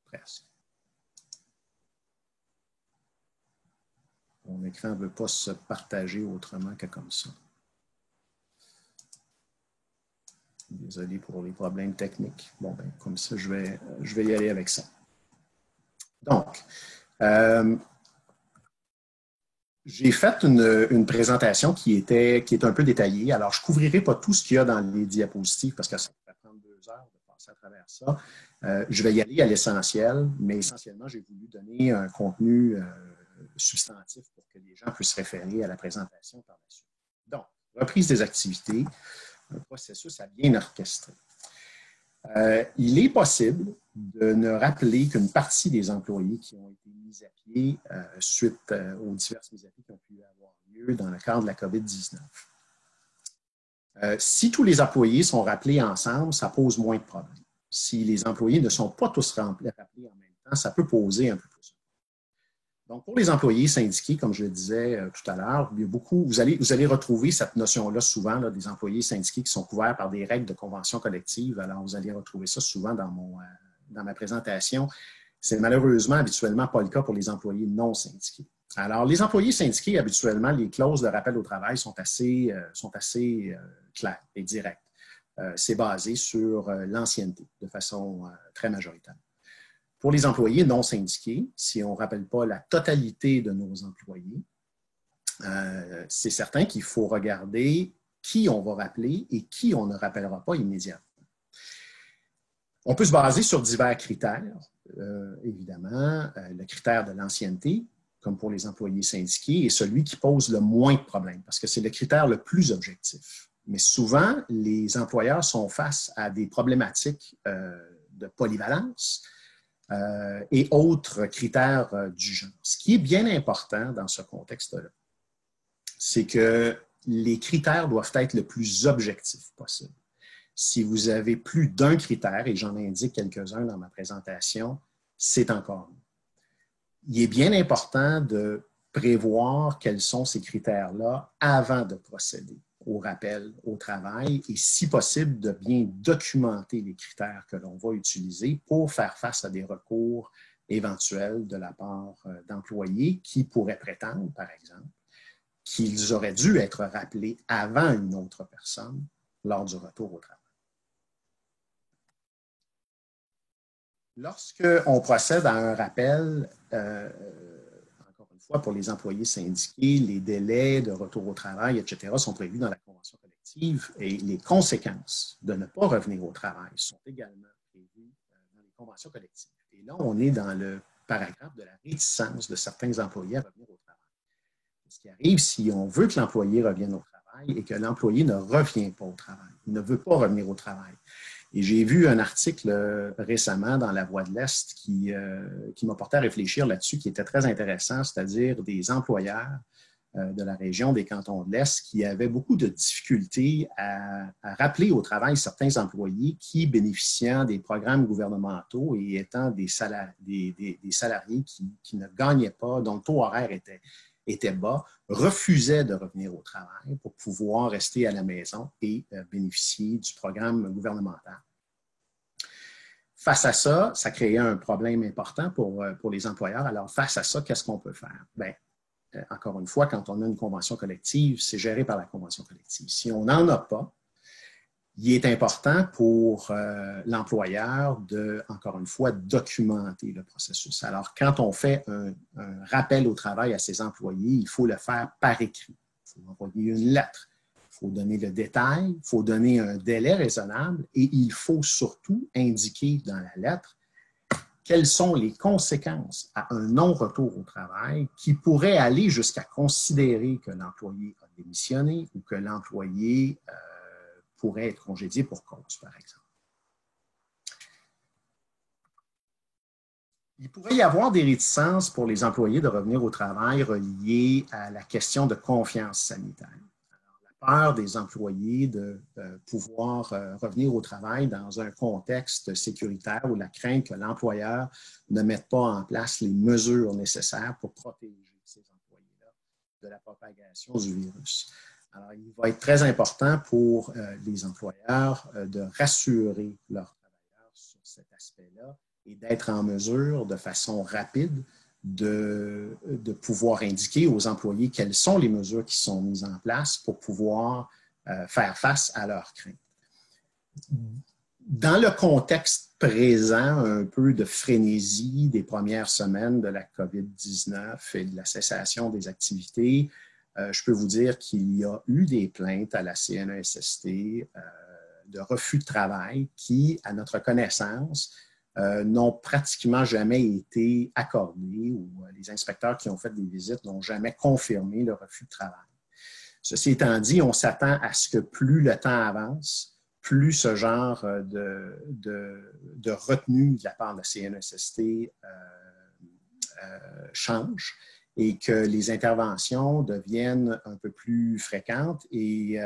Presque. Mon écran ne veut pas se partager autrement que comme ça. Désolé pour les problèmes techniques. Bon, ben, comme ça, je vais y aller avec ça. Donc, j'ai fait une présentation qui est un peu détaillée. Alors, je ne couvrirai pas tout ce qu'il y a dans les diapositives parce que ça va prendre 2 heures de passer à travers ça. Je vais y aller à l'essentiel, mais essentiellement, j'ai voulu donner un contenu substantif pour que les gens puissent référer à la présentation par la suite. Donc, reprise des activités, un processus à bien orchestrer. Il est possible de ne rappeler qu'une partie des employés qui ont été mis à pied suite aux diverses mises à pied qui ont pu avoir lieu dans le cadre de la COVID-19. Si tous les employés sont rappelés ensemble, ça pose moins de problèmes. Si les employés ne sont pas tous rappelés en même temps, ça peut poser un peu plus. Donc, pour les employés syndiqués, comme je le disais tout à l'heure, il y a beaucoup, vous allez retrouver cette notion-là souvent, là, des employés syndiqués qui sont couverts par des règles de convention collective. Alors, vous allez retrouver ça souvent dans ma présentation. C'est malheureusement habituellement pas le cas pour les employés non syndiqués. Alors, les employés syndiqués, habituellement, les clauses de rappel au travail sont assez claires et directes. C'est basé sur l'ancienneté de façon très majoritaire. Pour les employés non syndiqués, si on ne rappelle pas la totalité de nos employés, c'est certain qu'il faut regarder qui on va rappeler et qui on ne rappellera pas immédiatement. On peut se baser sur divers critères, évidemment. Le critère de l'ancienneté, comme pour les employés syndiqués, est celui qui pose le moins de problèmes parce que c'est le critère le plus objectif. Mais souvent, les employeurs sont face à des problématiques de polyvalence et autres critères du genre. Ce qui est bien important dans ce contexte-là, c'est que les critères doivent être le plus objectifs possible. Si vous avez plus d'un critère, et j'en indique quelques-uns dans ma présentation, c'est encore mieux. Il est bien important de prévoir quels sont ces critères-là avant de procéder au rappel au travail et, si possible, de bien documenter les critères que l'on va utiliser pour faire face à des recours éventuels de la part d'employés qui pourraient prétendre, par exemple, qu'ils auraient dû être rappelés avant une autre personne lors du retour au travail. Lorsqu'on procède à un rappel, encore une fois, pour les employés syndiqués, les délais de retour au travail, etc., sont prévus dans la convention collective et les conséquences de ne pas revenir au travail sont également prévues dans les conventions collectives. Et là, on est dans le paragraphe de la réticence de certains employés à revenir au travail. Ce qui arrive si on veut que l'employé revienne au travail et que l'employé ne revient pas au travail, il ne veut pas revenir au travail. Et j'ai vu un article récemment dans La Voix de l'Est qui m'a porté à réfléchir là-dessus, qui était très intéressant, c'est-à-dire des employeurs de la région des cantons de l'Est qui avaient beaucoup de difficultés à rappeler au travail certains employés qui, bénéficiant des programmes gouvernementaux et étant des salariés qui ne gagnaient pas, dont le taux horaire était bas, refusaient de revenir au travail pour pouvoir rester à la maison et bénéficier du programme gouvernemental. Face à ça, ça créait un problème important pour les employeurs. Alors, face à ça, qu'est-ce qu'on peut faire? Bien, encore une fois, quand on a une convention collective, c'est géré par la convention collective. Si on n'en a pas, il est important pour l'employeur de, encore une fois, documenter le processus. Alors, quand on fait un rappel au travail à ses employés, il faut le faire par écrit. Il faut envoyer une lettre. Il faut donner le détail, il faut donner un délai raisonnable et il faut surtout indiquer dans la lettre quelles sont les conséquences à un non-retour au travail qui pourraient aller jusqu'à considérer que l'employé a démissionné ou que l'employé pourrait être congédié pour cause, par exemple. Il pourrait y avoir des réticences pour les employés de revenir au travail reliées à la question de confiance sanitaire. Alors, la peur des employés de pouvoir revenir au travail dans un contexte sécuritaire ou la crainte que l'employeur ne mette pas en place les mesures nécessaires pour protéger ces employés-là de la propagation du virus. Alors, il va être très important pour les employeurs de rassurer leurs travailleurs sur cet aspect-là et d'être en mesure, de façon rapide, de pouvoir indiquer aux employés quelles sont les mesures qui sont mises en place pour pouvoir faire face à leurs craintes. Dans le contexte présent, un peu de frénésie des premières semaines de la COVID-19 et de la cessation des activités, je peux vous dire qu'il y a eu des plaintes à la CNESST de refus de travail qui, à notre connaissance, n'ont pratiquement jamais été accordées ou les inspecteurs qui ont fait des visites n'ont jamais confirmé le refus de travail. Ceci étant dit, on s'attend à ce que plus le temps avance, plus ce genre de retenue de la part de la CNESST change et que les interventions deviennent un peu plus fréquentes et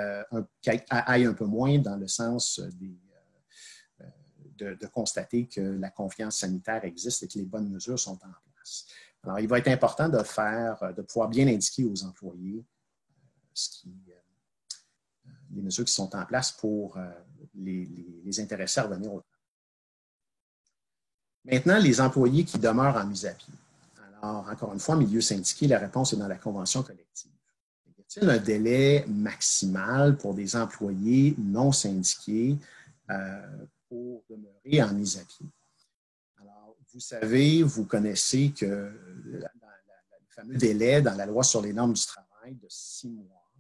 aillent un peu moins dans le sens de constater que la confiance sanitaire existe et que les bonnes mesures sont en place. Alors, il va être important de pouvoir bien indiquer aux employés les mesures qui sont en place pour les intéresser à revenir au travail. Maintenant, les employés qui demeurent en mise-à-pied. Alors, encore une fois, en milieu syndiqué, la réponse est dans la convention collective. Y a-t-il un délai maximal pour des employés non syndiqués pour demeurer en mise-à-pied? Alors, vous savez, vous connaissez que le fameux délai dans la loi sur les normes du travail travail de 6 mois,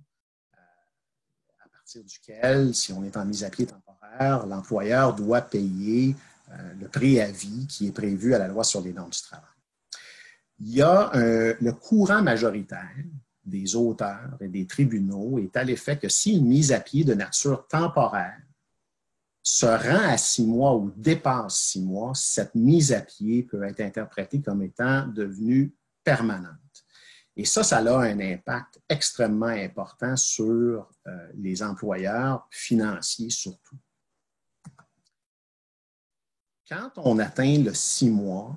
à partir duquel, si on est en mise à pied temporaire, l'employeur doit payer le préavis qui est prévu à la loi sur les normes du travail. Il y a le courant majoritaire des auteurs et des tribunaux est à l'effet que si une mise à pied de nature temporaire se rend à 6 mois ou dépasse 6 mois, cette mise à pied peut être interprétée comme étant devenue permanente. Et ça a un impact extrêmement important sur les employeurs financiers surtout. Quand on atteint le 6 mois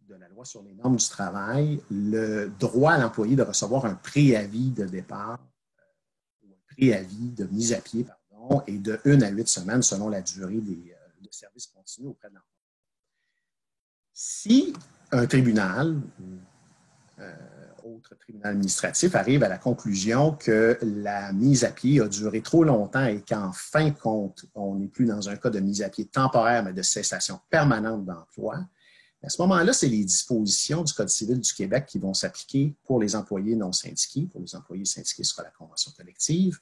de la loi sur les normes du travail, le droit à l'employé de recevoir un préavis de départ ou un préavis de mise à pied, est de 1 à 8 semaines selon la durée de service continu auprès de l'employeur. Si un tribunal ou autre tribunal administratif arrive à la conclusion que la mise à pied a duré trop longtemps et qu'en fin de compte, on n'est plus dans un cas de mise à pied temporaire, mais de cessation permanente d'emploi, à ce moment-là, c'est les dispositions du Code civil du Québec qui vont s'appliquer pour les employés non syndiqués. Pour les employés syndiqués, ce sera la convention collective.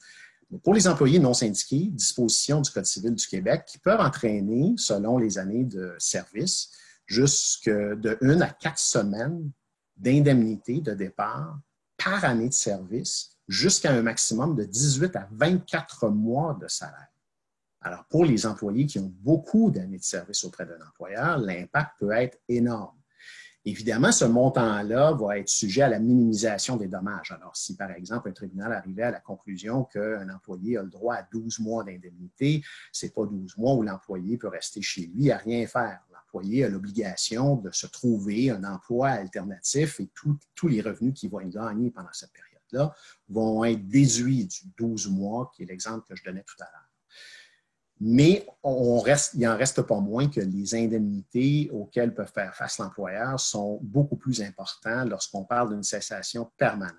Mais pour les employés non syndiqués, dispositions du Code civil du Québec qui peuvent entraîner, selon les années de service, jusque de 1 à 4 semaines d'indemnité de départ par année de service, jusqu'à un maximum de 18 à 24 mois de salaire. Alors, pour les employés qui ont beaucoup d'années de service auprès d'un employeur, l'impact peut être énorme. Évidemment, ce montant-là va être sujet à la minimisation des dommages. Alors, si, par exemple, un tribunal arrivait à la conclusion qu'un employé a le droit à 12 mois d'indemnité, ce n'est pas 12 mois où l'employé peut rester chez lui à rien faire. L'employé a l'obligation de se trouver un emploi alternatif et tous les revenus qu'il va gagner pendant cette période-là vont être déduits du 12 mois, qui est l'exemple que je donnais tout à l'heure. Mais il n'en reste pas moins que les indemnités auxquelles peut faire face l'employeur sont beaucoup plus importantes lorsqu'on parle d'une cessation permanente.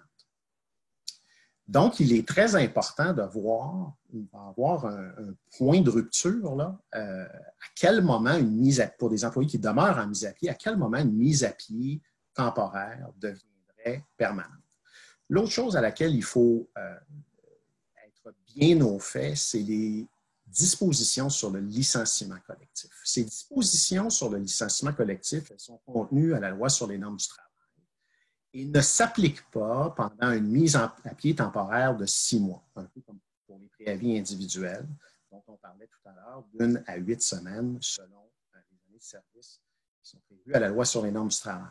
Donc, il est très important de voir, avoir un point de rupture, là, à quel moment pour des employés qui demeurent en mise à pied, à quel moment une mise à pied temporaire deviendrait permanente. L'autre chose à laquelle il faut être bien au fait, c'est les dispositions sur le licenciement collectif. Ces dispositions sur le licenciement collectif, elles sont contenues à la loi sur les normes du travail et ne s'appliquent pas pendant une mise à pied temporaire de 6 mois, un peu comme pour les préavis individuels dont on parlait tout à l'heure, d'1 à 8 semaines selon les années de service qui sont prévues à la loi sur les normes du travail.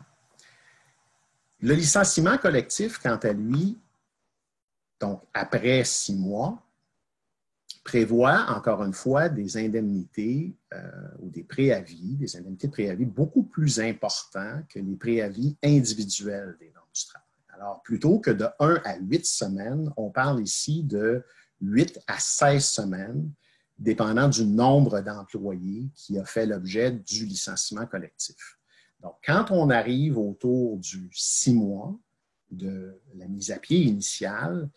Le licenciement collectif, quant à lui, donc après 6 mois, prévoit, encore une fois, des indemnités ou des préavis, des indemnités de préavis beaucoup plus importants que les préavis individuels des normes du travail. Alors, plutôt que de 1 à 8 semaines, on parle ici de 8 à 16 semaines, dépendant du nombre d'employés qui a fait l'objet du licenciement collectif. Donc, quand on arrive autour du 6 mois de la mise à pied initiale,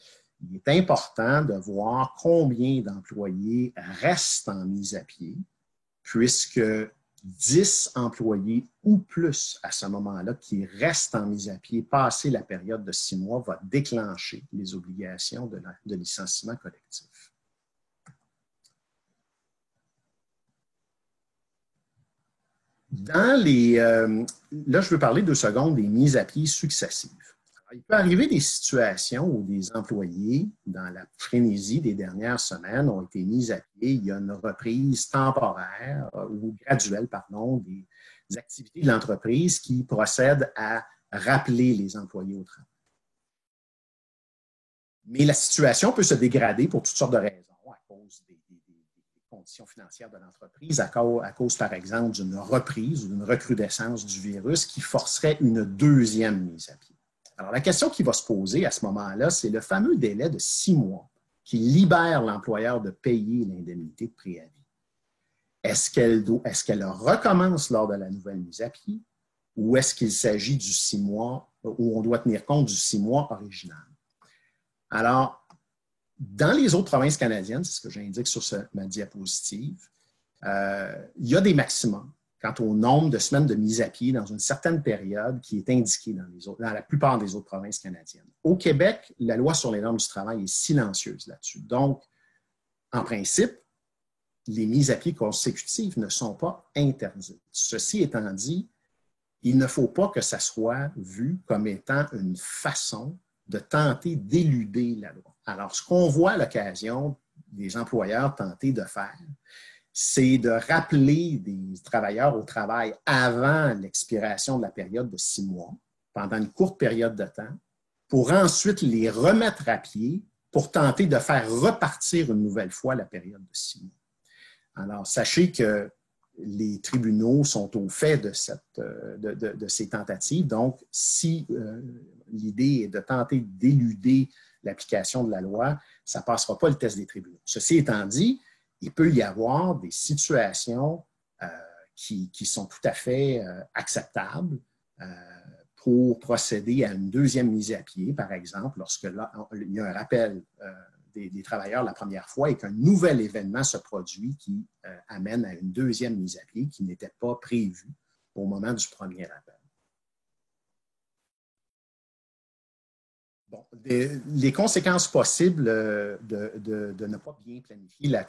il est important de voir combien d'employés restent en mise à pied, puisque 10 employés ou plus à ce moment-là qui restent en mise à pied passé la période de 6 mois va déclencher les obligations de licenciement collectif. Là, je veux parler 2 secondes des mises à pied successives. Il peut arriver des situations où des employés, dans la frénésie des dernières semaines, ont été mis à pied. Il y a une reprise temporaire ou graduelle, des activités de l'entreprise qui procèdent à rappeler les employés au travail. Mais la situation peut se dégrader pour toutes sortes de raisons, à cause des conditions financières de l'entreprise, à cause, par exemple, d'une reprise ou d'une recrudescence du virus qui forcerait une deuxième mise à pied. Alors, la question qui va se poser à ce moment-là, c'est le fameux délai de 6 mois qui libère l'employeur de payer l'indemnité de préavis. Est-ce qu'elle recommence lors de la nouvelle mise à pied ou est-ce qu'il s'agit du 6 mois où on doit tenir compte du 6 mois original? Alors, dans les autres provinces canadiennes, c'est ce que j'indique sur ma diapositive, il y a des maximums quant au nombre de semaines de mise à pied dans une certaine période qui est indiquée dans la plupart des autres provinces canadiennes. Au Québec, la loi sur les normes du travail est silencieuse là-dessus. Donc, en principe, les mises à pied consécutives ne sont pas interdites. Ceci étant dit, il ne faut pas que ça soit vu comme étant une façon de tenter d'éluder la loi. Alors, ce qu'on voit à l'occasion des employeurs tenter de faire, c'est de rappeler des travailleurs au travail avant l'expiration de la période de 6 mois, pendant une courte période de temps, pour ensuite les remettre à pied pour tenter de faire repartir une nouvelle fois la période de 6 mois. Alors, sachez que les tribunaux sont au fait de ces tentatives. Donc, si l'idée est de tenter d'éluder l'application de la loi, ça ne passera pas le test des tribunaux. Ceci étant dit, il peut y avoir des situations qui sont tout à fait acceptables pour procéder à une deuxième mise à pied, par exemple, lorsque là, il y a un rappel des travailleurs la première fois et qu'un nouvel événement se produit qui amène à une deuxième mise à pied qui n'était pas prévue au moment du premier rappel. Bon, les conséquences possibles de ne pas bien planifier la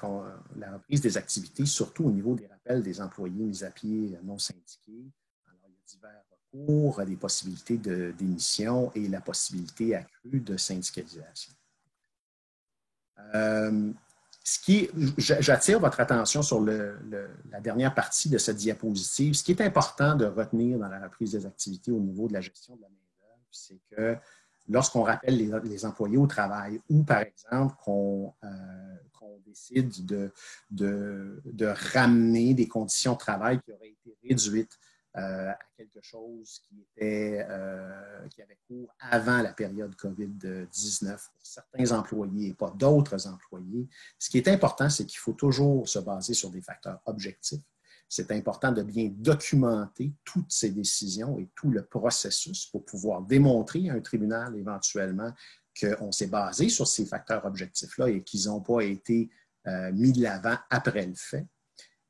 reprise des activités, surtout au niveau des rappels des employés mis à pied non syndiqués. Alors, il y a divers recours, des possibilités de démission et la possibilité accrue de syndicalisation. J'attire votre attention sur la dernière partie de cette diapositive. Ce qui est important de retenir dans la reprise des activités au niveau de la gestion de la main-d'œuvre, c'est que lorsqu'on rappelle les employés au travail ou, par exemple, qu'on décide de ramener des conditions de travail qui auraient été réduites à quelque chose qui avait cours avant la période COVID-19 pour certains employés et pas d'autres employés. Ce qui est important, c'est qu'il faut toujours se baser sur des facteurs objectifs. C'est important de bien documenter toutes ces décisions et tout le processus pour pouvoir démontrer à un tribunal éventuellement qu'on s'est basé sur ces facteurs objectifs-là et qu'ils n'ont pas été mis de l'avant après le fait.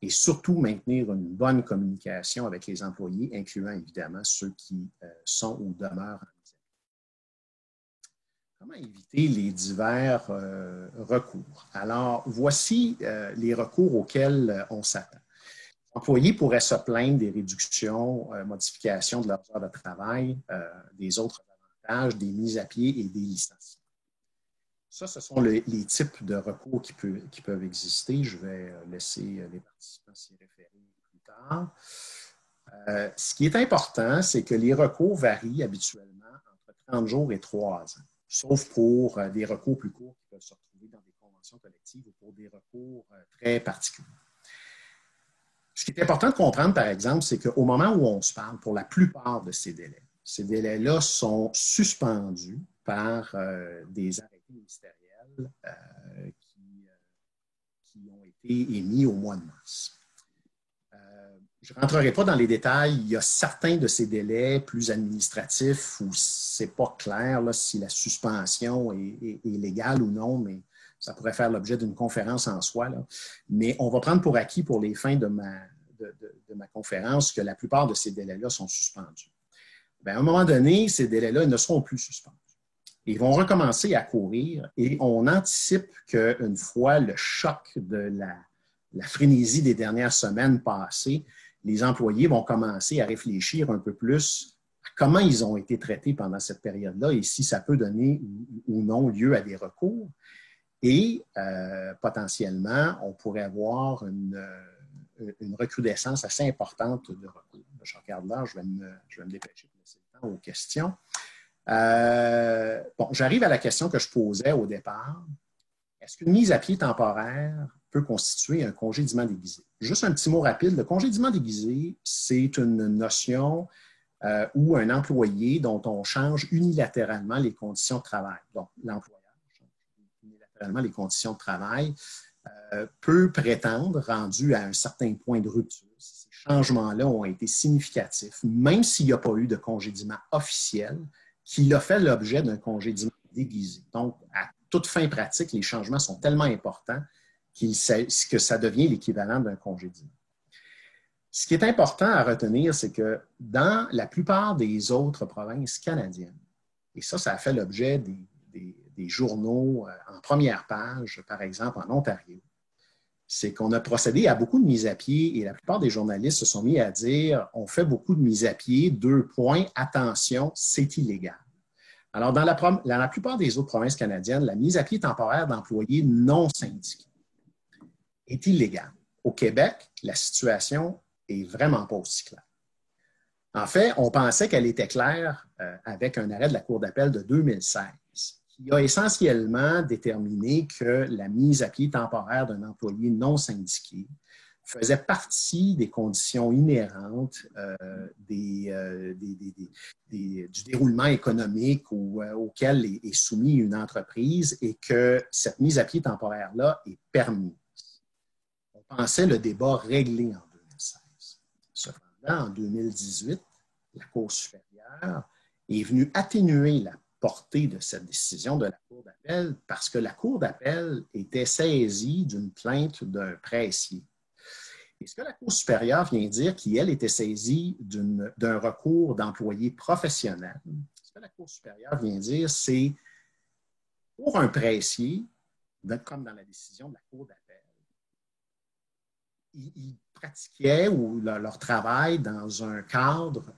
Et surtout maintenir une bonne communication avec les employés, incluant évidemment ceux qui sont ou demeurent en mise à pied. Comment éviter les divers recours? Alors, voici les recours auxquels on s'attend. Les employés pourraient se plaindre des réductions, modifications de leurs heures de travail, des autres avantages, des mises à pied et des licenciements. Ça, ce sont les types de recours qui peuvent exister. Je vais laisser les participants s'y référer plus tard. Ce qui est important, c'est que les recours varient habituellement entre 30 jours et 3 ans, sauf pour des recours plus courts qui peuvent se retrouver dans des conventions collectives ou pour des recours très particuliers. Ce qui est important de comprendre, par exemple, c'est qu'au moment où on se parle, pour la plupart de ces délais-là sont suspendus par des arrêtés ministériels qui ont été émis au mois de mars. Je ne rentrerai pas dans les détails. Il y a certains de ces délais plus administratifs où ce n'est pas clair là, si la suspension est légale ou non, mais ça pourrait faire l'objet d'une conférence en soi. Là. Mais on va prendre pour acquis pour les fins de ma conférence que la plupart de ces délais-là sont suspendus. Bien, à un moment donné, ces délais-là ne seront plus suspendus. Ils vont recommencer à courir et on anticipe qu'une fois le choc de la frénésie des dernières semaines passées, les employés vont commencer à réfléchir un peu plus à comment ils ont été traités pendant cette période-là et si ça peut donner ou non lieu à des recours. Et potentiellement, on pourrait avoir une recrudescence assez importante de recours. Je regarde là, je vais me dépêcher pour laisser le temps aux questions. Bon, j'arrive à la question que je posais au départ. Est-ce qu'une mise à pied temporaire peut constituer un congédiement déguisé? Juste un petit mot rapide. Le congédiement déguisé, c'est une notion où un employé dont on change unilatéralement les conditions de travail, donc l'employeur change unilatéralement les conditions de travail, peut prétendre, rendu à un certain point de rupture, si ces changements-là ont été significatifs, même s'il n'y a pas eu de congédiement officiel, qu'il a fait l'objet d'un congédiement déguisé. Donc, à toute fin pratique, les changements sont tellement importants que ça devient l'équivalent d'un congédiement. Ce qui est important à retenir, c'est que dans la plupart des autres provinces canadiennes, et ça a fait l'objet des journaux en première page, par exemple en Ontario, c'est qu'on a procédé à beaucoup de mises à pied et la plupart des journalistes se sont mis à dire on fait beaucoup de mises à pied, 2 points, attention, c'est illégal. Alors, dans la plupart des autres provinces canadiennes, la mise à pied temporaire d'employés non syndiqués est illégale. Au Québec, la situation est vraiment pas aussi claire. En fait, on pensait qu'elle était claire avec un arrêt de la Cour d'appel de 2016 qui a essentiellement déterminé que la mise à pied temporaire d'un employé non syndiqué faisait partie des conditions inhérentes du déroulement économique auquel est soumise une entreprise et que cette mise à pied temporaire-là est permise. On pensait le débat réglé en 2016. Cependant, en 2018, la Cour supérieure est venue atténuer la portée de cette décision de la Cour d'appel parce que la Cour d'appel était saisie d'une plainte d'un pressier. Et ce que la Cour supérieure vient dire, qu'elle était saisie d'un recours d'employés professionnels, ce que la Cour supérieure vient dire, c'est pour un pressier, comme dans la décision de la Cour d'appel, ils pratiquaient leur travail dans un cadre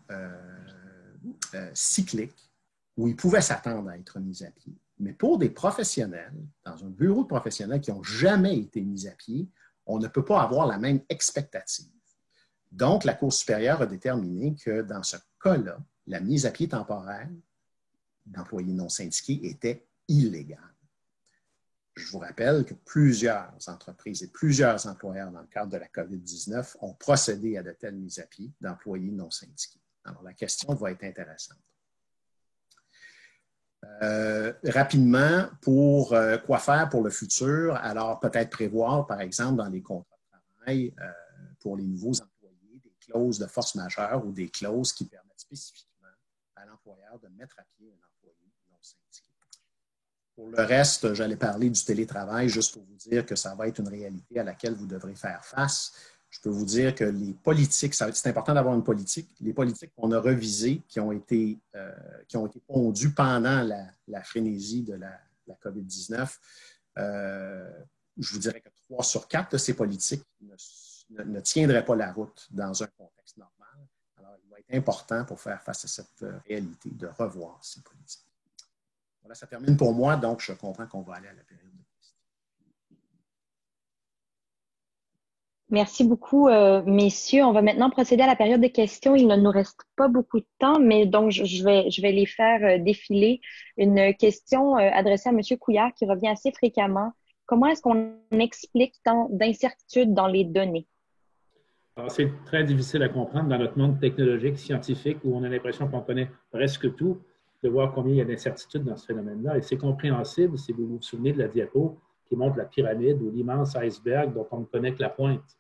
cyclique où ils pouvaient s'attendre à être mis à pied. Mais pour des professionnels, dans un bureau de professionnels qui n'ont jamais été mis à pied, on ne peut pas avoir la même expectative. Donc, la Cour supérieure a déterminé que dans ce cas-là, la mise à pied temporaire d'employés non syndiqués était illégale. Je vous rappelle que plusieurs entreprises et plusieurs employeurs dans le cadre de la COVID-19 ont procédé à de telles mises à pied d'employés non syndiqués. Alors, la question va être intéressante. Rapidement, pour quoi faire pour le futur? Alors, peut-être prévoir, par exemple, dans les contrats de travail pour les nouveaux employés, des clauses de force majeure ou des clauses qui permettent spécifiquement à l'employeur de mettre à pied un employé non syndiqué. Pour le reste, j'allais parler du télétravail juste pour vous dire que ça va être une réalité à laquelle vous devrez faire face. Je peux vous dire que les politiques, c'est important d'avoir une politique. Les politiques qu'on a revisées, qui ont été pondues pendant la frénésie de la COVID-19, je vous dirais que 3 sur 4 de ces politiques ne tiendraient pas la route dans un contexte normal. Alors, il va être important pour faire face à cette réalité de revoir ces politiques. Voilà, ça termine pour moi, donc je comprends qu'on va aller à la période de questions. Merci beaucoup, messieurs. On va maintenant procéder à la période de questions. Il ne nous reste pas beaucoup de temps, mais donc je vais les faire défiler. Une question adressée à M. Couillard qui revient assez fréquemment. Comment est-ce qu'on explique tant d'incertitudes dans les données? Alors, c'est très difficile à comprendre dans notre monde technologique, scientifique, où on a l'impression qu'on connaît presque tout, de voir combien il y a d'incertitudes dans ce phénomène-là. Et c'est compréhensible si vous vous souvenez de la diapo qui montre la pyramide ou l'immense iceberg dont on ne connaît que la pointe.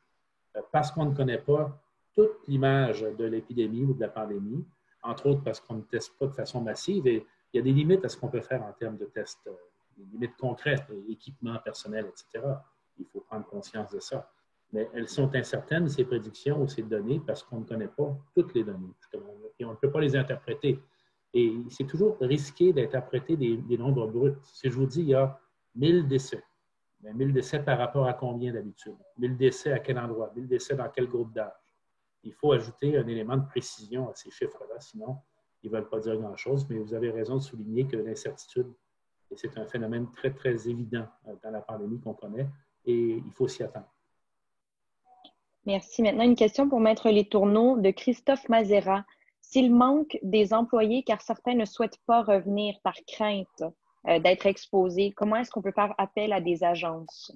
Parce qu'on ne connaît pas toute l'image de l'épidémie ou de la pandémie, entre autres parce qu'on ne teste pas de façon massive, et il y a des limites à ce qu'on peut faire en termes de tests, des limites concrètes, équipements personnels, etc. Il faut prendre conscience de ça. Mais elles sont incertaines, ces prédictions ou ces données, parce qu'on ne connaît pas toutes les données. Et on ne peut pas les interpréter. Et c'est toujours risqué d'interpréter des nombres bruts. Si je vous dis il y a 1000 décès, mais 1000 décès par rapport à combien d'habitude? 1000 décès à quel endroit? 1000 décès dans quel groupe d'âge? Il faut ajouter un élément de précision à ces chiffres-là, sinon ils ne veulent pas dire grand-chose. Mais vous avez raison de souligner que l'incertitude, c'est un phénomène très, très évident dans la pandémie qu'on connaît et il faut s'y attendre. Merci. Maintenant, une question pour Maître Letourneau de Christophe Mazera. S'il manque des employés car certains ne souhaitent pas revenir par crainte d'être exposés, comment est-ce qu'on peut faire appel à des agences?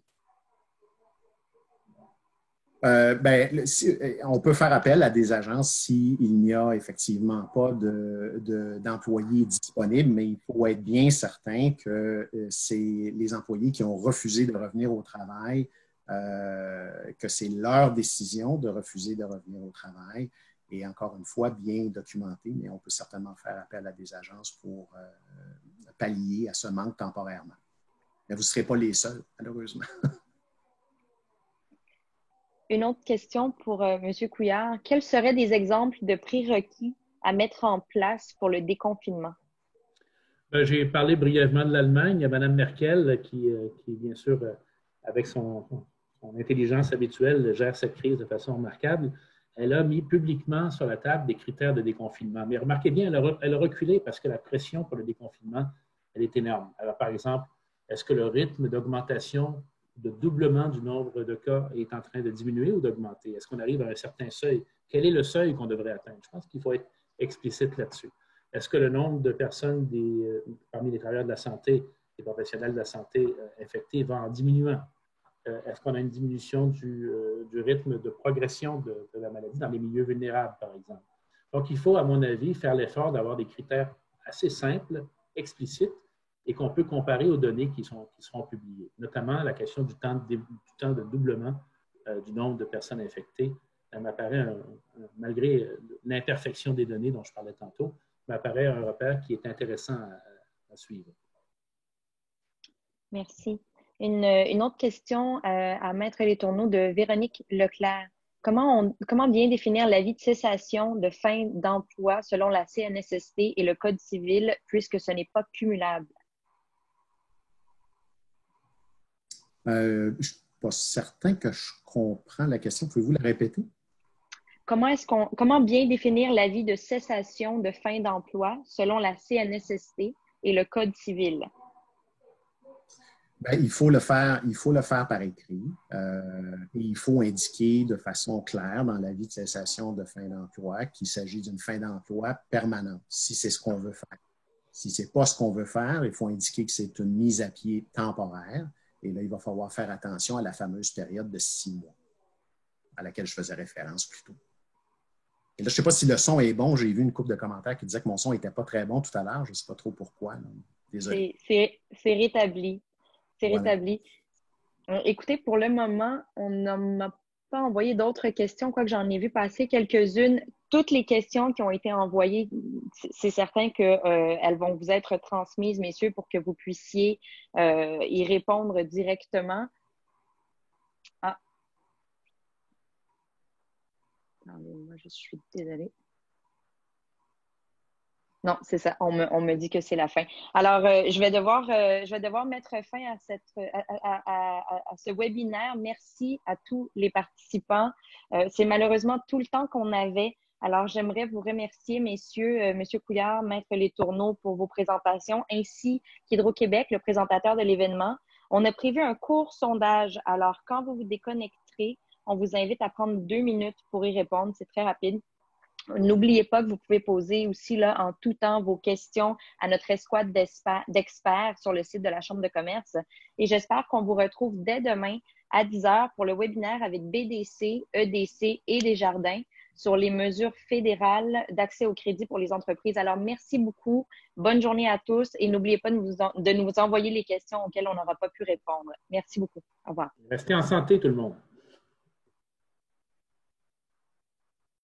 On peut faire appel à des agences s'il n'y a effectivement pas d'employés disponibles, mais il faut être bien certain que c'est les employés qui ont refusé de revenir au travail, que c'est leur décision de refuser de revenir au travail. Et encore une fois, bien documenté, mais on peut certainement faire appel à des agences pour pallier à ce manque temporairement. Mais vous ne serez pas les seuls, malheureusement. une autre question pour M. Couillard. Quels seraient des exemples de prérequis à mettre en place pour le déconfinement? J'ai parlé brièvement de l'Allemagne. Il y a Mme Merkel qui bien sûr, avec son intelligence habituelle, gère cette crise de façon remarquable. Elle a mis publiquement sur la table des critères de déconfinement. Mais remarquez bien, elle a reculé parce que la pression pour le déconfinement, elle est énorme. Alors, par exemple, est-ce que le rythme d'augmentation, de doublement du nombre de cas est en train de diminuer ou d'augmenter? Est-ce qu'on arrive à un certain seuil? Quel est le seuil qu'on devrait atteindre? Je pense qu'il faut être explicite là-dessus. Est-ce que le nombre de personnes parmi les travailleurs de la santé, les professionnels de la santé infectés va en diminuant? Est-ce qu'on a une diminution du rythme de progression de la maladie dans les milieux vulnérables, par exemple? Donc, il faut, à mon avis, faire l'effort d'avoir des critères assez simples, explicites, et qu'on peut comparer aux données qui seront publiées, notamment la question du temps de doublement du nombre de personnes infectées. Ça m'apparaît, malgré l'imperfection des données dont je parlais tantôt, m'apparaît un repère qui est intéressant à suivre. Merci. Une autre question à Maître Letourneau de Véronique Leclerc. Comment bien définir l'avis de cessation de fin d'emploi selon la CNSST et le Code civil puisque ce n'est pas cumulable? Je ne suis pas certain que je comprends la question. Pouvez-vous la répéter? Comment bien définir l'avis de cessation de fin d'emploi selon la CNSST et le Code civil? Bien, il faut le faire par écrit. Et il faut indiquer de façon claire dans l'avis de cessation de fin d'emploi qu'il s'agit d'une fin d'emploi permanente, si c'est ce qu'on veut faire. Si ce n'est pas ce qu'on veut faire, il faut indiquer que c'est une mise à pied temporaire. Et là, il va falloir faire attention à la fameuse période de 6 mois à laquelle je faisais référence plus tôt. Et là, je ne sais pas si le son est bon. J'ai vu une couple de commentaires qui disaient que mon son n'était pas très bon tout à l'heure. Je ne sais pas trop pourquoi. Désolé. C'est rétabli. C'est voilà. rétabli. Écoutez, pour le moment, on ne m'a pas envoyé d'autres questions, quoique j'en ai vu passer quelques-unes. Toutes les questions qui ont été envoyées, c'est certain qu'elles vont vous être transmises, messieurs, pour que vous puissiez y répondre directement. Ah. Attendez, moi, je suis désolée. Non, c'est ça. On me dit que c'est la fin. Alors, je vais devoir mettre fin à ce webinaire. Merci à tous les participants. C'est malheureusement tout le temps qu'on avait. Alors, j'aimerais vous remercier, messieurs, Monsieur Couillard, Maître Letourneau, pour vos présentations, ainsi qu'Hydro-Québec, le présentateur de l'événement. On a prévu un court sondage. Alors, quand vous vous déconnecterez, on vous invite à prendre 2 minutes pour y répondre. C'est très rapide. N'oubliez pas que vous pouvez poser aussi là, en tout temps vos questions à notre escouade d'experts sur le site de la Chambre de commerce. Et j'espère qu'on vous retrouve dès demain à 10 h pour le webinaire avec BDC, EDC et Desjardins sur les mesures fédérales d'accès au crédit pour les entreprises. Alors, merci beaucoup. Bonne journée à tous et n'oubliez pas de nous envoyer les questions auxquelles on n'aura pas pu répondre. Merci beaucoup. Au revoir. Restez en santé, tout le monde.